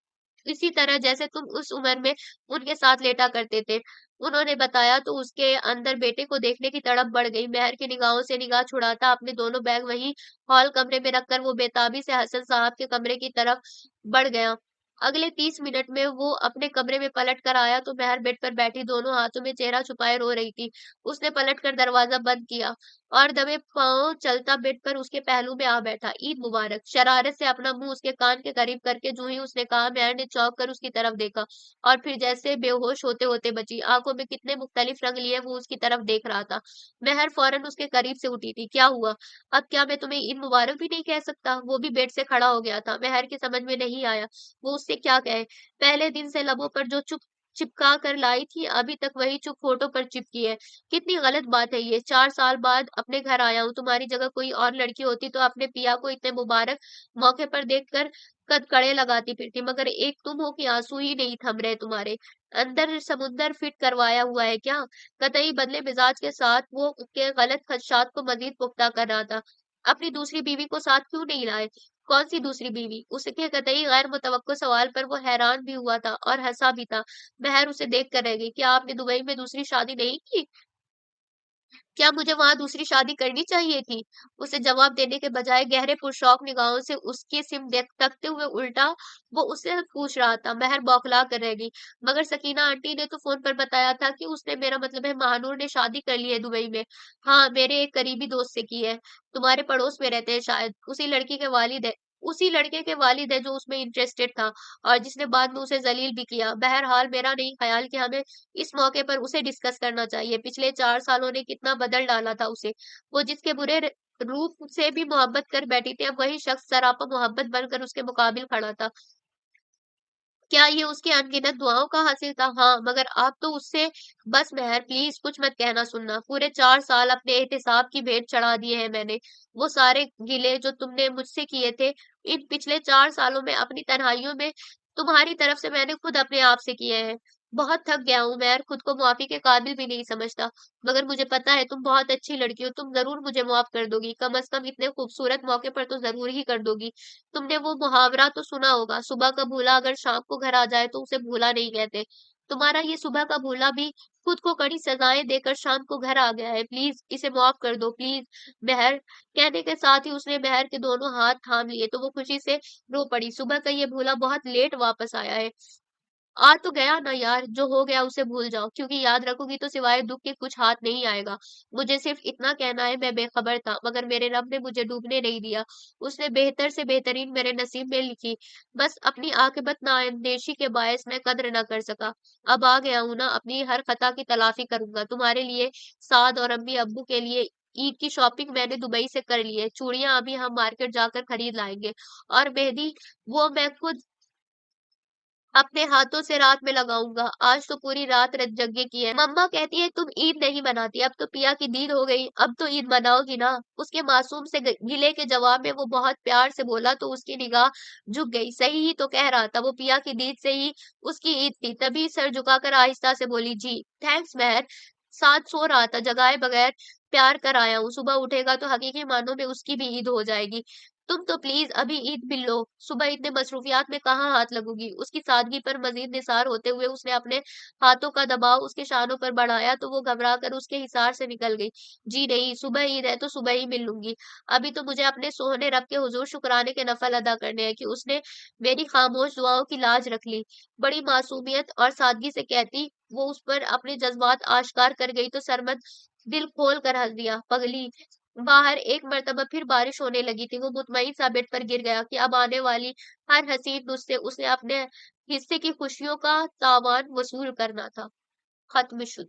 इसी तरह जैसे तुम उस उम्र में उनके साथ लेटा करते थे। उन्होंने बताया तो उसके अंदर बेटे को देखने की तड़प बढ़ गई। महर की निगाहों से निगाह छुड़ाता अपने दोनों बैग वहीं हॉल कमरे में रखकर वो बेताबी से हसन साहब के कमरे की तरफ बढ़ गया। अगले 30 मिनट में वो अपने कमरे में पलट कर आया तो महर बेड पर बैठी दोनों हाथों में चेहरा छुपाए रो रही थी। उसने पलट कर दरवाजा बंद किया और दबे पांव चलता बेड पर उसके पहलू में आ बैठा। ईद मुबारक। शरारत से अपना मुंह उसके कान के करीब करके जो ही उसने कहा, महर ने चौंक कर उसकी तरफ देखा और फिर जैसे बेहोश होते होते बची। आंखों में कितने मुख्तलिफ रंग लिए वो उसकी तरफ देख रहा था। महर फौरन उसके करीब से उठी थी। क्या हुआ? अब क्या मैं तुम्हें ईद मुबारक भी नहीं कह सकता? वो भी बेड से खड़ा हो गया था। महर की समझ में नहीं आया वो उससे क्या कहे। पहले दिन से लबों पर जो चुप चिपका कर लाई थी, अभी तक वही चुप होठों पर चिपकी है। कितनी गलत बात है ये। 4 साल बाद अपने घर आया हूँ। तुम्हारी जगह कोई और लड़की होती तो अपने पिया को इतने मुबारक मौके पर देखकर कड़े लगाती फिरती, मगर एक तुम हो कि आंसू ही नहीं थम रहे तुम्हारे। अंदर समुंदर फिट करवाया हुआ है क्या? कतई बदले मिजाज के साथ वो उसके गलत खदशात को मजीद पुख्ता कर रहा था। अपनी दूसरी बीवी को साथ क्यों नहीं लाए? कौन सी दूसरी बीवी? उसके कतई गैर मुतवक्को सवाल पर वो हैरान भी हुआ था और हंसा भी था। महर उसे देख कर रह गई। क्या आपने दुबई में दूसरी शादी नहीं की? क्या मुझे वहां दूसरी शादी करनी चाहिए थी? उसे जवाब देने के बजाय गहरे पुरशौक निगाहों से उसकी सिम देख तकते हुए उल्टा वो उससे पूछ रहा था। महर बौखला कर रह गई। मगर सकीना आंटी ने तो फोन पर बताया था कि उसने, मेरा मतलब है महानूर ने, शादी कर ली है दुबई में। हाँ, मेरे एक करीबी दोस्त से की है। तुम्हारे पड़ोस में रहते हैं शायद। उसी लड़के के वालिद है जो उसमें इंटरेस्टेड था और जिसने बाद में उसे जलील भी किया। बहरहाल मेरा नहीं ख्याल कि हमें इस मौके पर उसे डिस्कस करना चाहिए। पिछले 4 सालों ने कितना बदल डाला था उसे। वो जिसके बुरे रूप से भी मोहब्बत कर बैठी थी, अब वही शख्स सरापा मोहब्बत बनकर उसके मुकाबिल खड़ा था। क्या ये उसकी अनगिनत दुआओं का हासिल था? हाँ, मगर आप तो उससे, बस महर प्लीज कुछ मत कहना सुनना। पूरे 4 साल अपने एहतिसाब की भेंट चढ़ा दिए हैं मैंने। वो सारे गिले जो तुमने मुझसे किए थे, इन पिछले 4 सालों में अपनी तन्हाइयों में तुम्हारी तरफ से मैंने खुद अपने आप से किए हैं। बहुत थक गया हूँ मैं, खुद को मुआफी के काबिल भी नहीं समझता। मगर मुझे पता है तुम बहुत अच्छी लड़की हो, तुम जरूर मुझे माफ कर दोगी। कम अज कम इतने खूबसूरत मौके पर तो जरूर ही कर दोगी। तुमने वो मुहावरा तो सुना होगा, सुबह का भूला अगर शाम को घर आ जाए तो उसे भूला नहीं कहते। तुम्हारा ये सुबह का भूला भी खुद को कड़ी सजाएं देकर शाम को घर आ गया है। प्लीज इसे माफ कर दो, प्लीज महर। कहने के साथ ही उसने महर के दोनों हाथ थाम लिए तो वो खुशी से रो पड़ी। सुबह का ये भूला बहुत लेट वापस आया है। आ तो गया ना यार, जो हो गया उसे भूल जाओ, क्योंकि याद रखोगी तो सिवाय दुख के कुछ हाथ नहीं आएगा। मुझे सिर्फ इतना कहना है, मैं बेखबर था, मगर मेरे रब ने मुझे डूबने नहीं दिया। उसने बेहतर से बेहतरीन मेरे नसीब में लिखी। बस अपनी आकिबत नाअंदेशी के बायस मैं कद्र न कर सका। अब आ गया हूं ना, अपनी हर खता की तलाफी करूंगा। तुम्हारे लिए, साद और अम्मी अब्बू के लिए ईद की शॉपिंग मैंने दुबई से कर ली है। चूड़ियां अभी हम मार्केट जाकर खरीद लाएंगे। और मेहंदी, वो मैं खुद अपने हाथों से रात में लगाऊंगा। आज तो पूरी रात रजगे की है। मम्मा कहती है तुम ईद नहीं मनाती, अब तो पिया की दीद हो गई, अब तो ईद मनाओगी ना। उसके मासूम से गिले के जवाब में वो बहुत प्यार से बोला तो उसकी निगाह झुक गई। सही ही तो कह रहा था, वो पिया की दीद से ही उसकी ईद थी। तभी सर झुकाकर आहिस्ता से बोली, जी थैंक्स मेहर। साथ सो रहा था, जगाए बगैर प्यार कर आया हूँ। सुबह उठेगा तो हकीकी मानों में उसकी भी ईद हो जाएगी। तुम तो प्लीज अभी ईद मिल लो, सुबह इतने मसरूफियात में कहाँ हाथ लगोगी। उसकी सादगी पर मजीद निसार होते हुए उसने अपने हाथों का दबाव उसके शानों पर बढ़ाया तो वो घबरा कर उसके हिसार से निकल गई। जी नहीं, सुबह ईद है तो सुबह ही मिल लूंगी। अभी तो मुझे अपने सोहने रब के हुजूर शुक्राने के नफल अदा करने हैं कि उसने मेरी खामोश दुआओं की लाज रख ली। बड़ी मासूमियत और सादगी से कहती वो उस पर अपने जज्बात आश्कार कर गई तो सरमद दिल खोल कर हंस दिया। पगली, बाहर एक मर्तबा फिर बारिश होने लगी थी। वो मुतमईन सा बेड पर गिर गया कि अब आने वाली हर हसीन नुस्खे उसे अपने हिस्से की खुशियों का तावान वसूल करना था। खत्म शुद।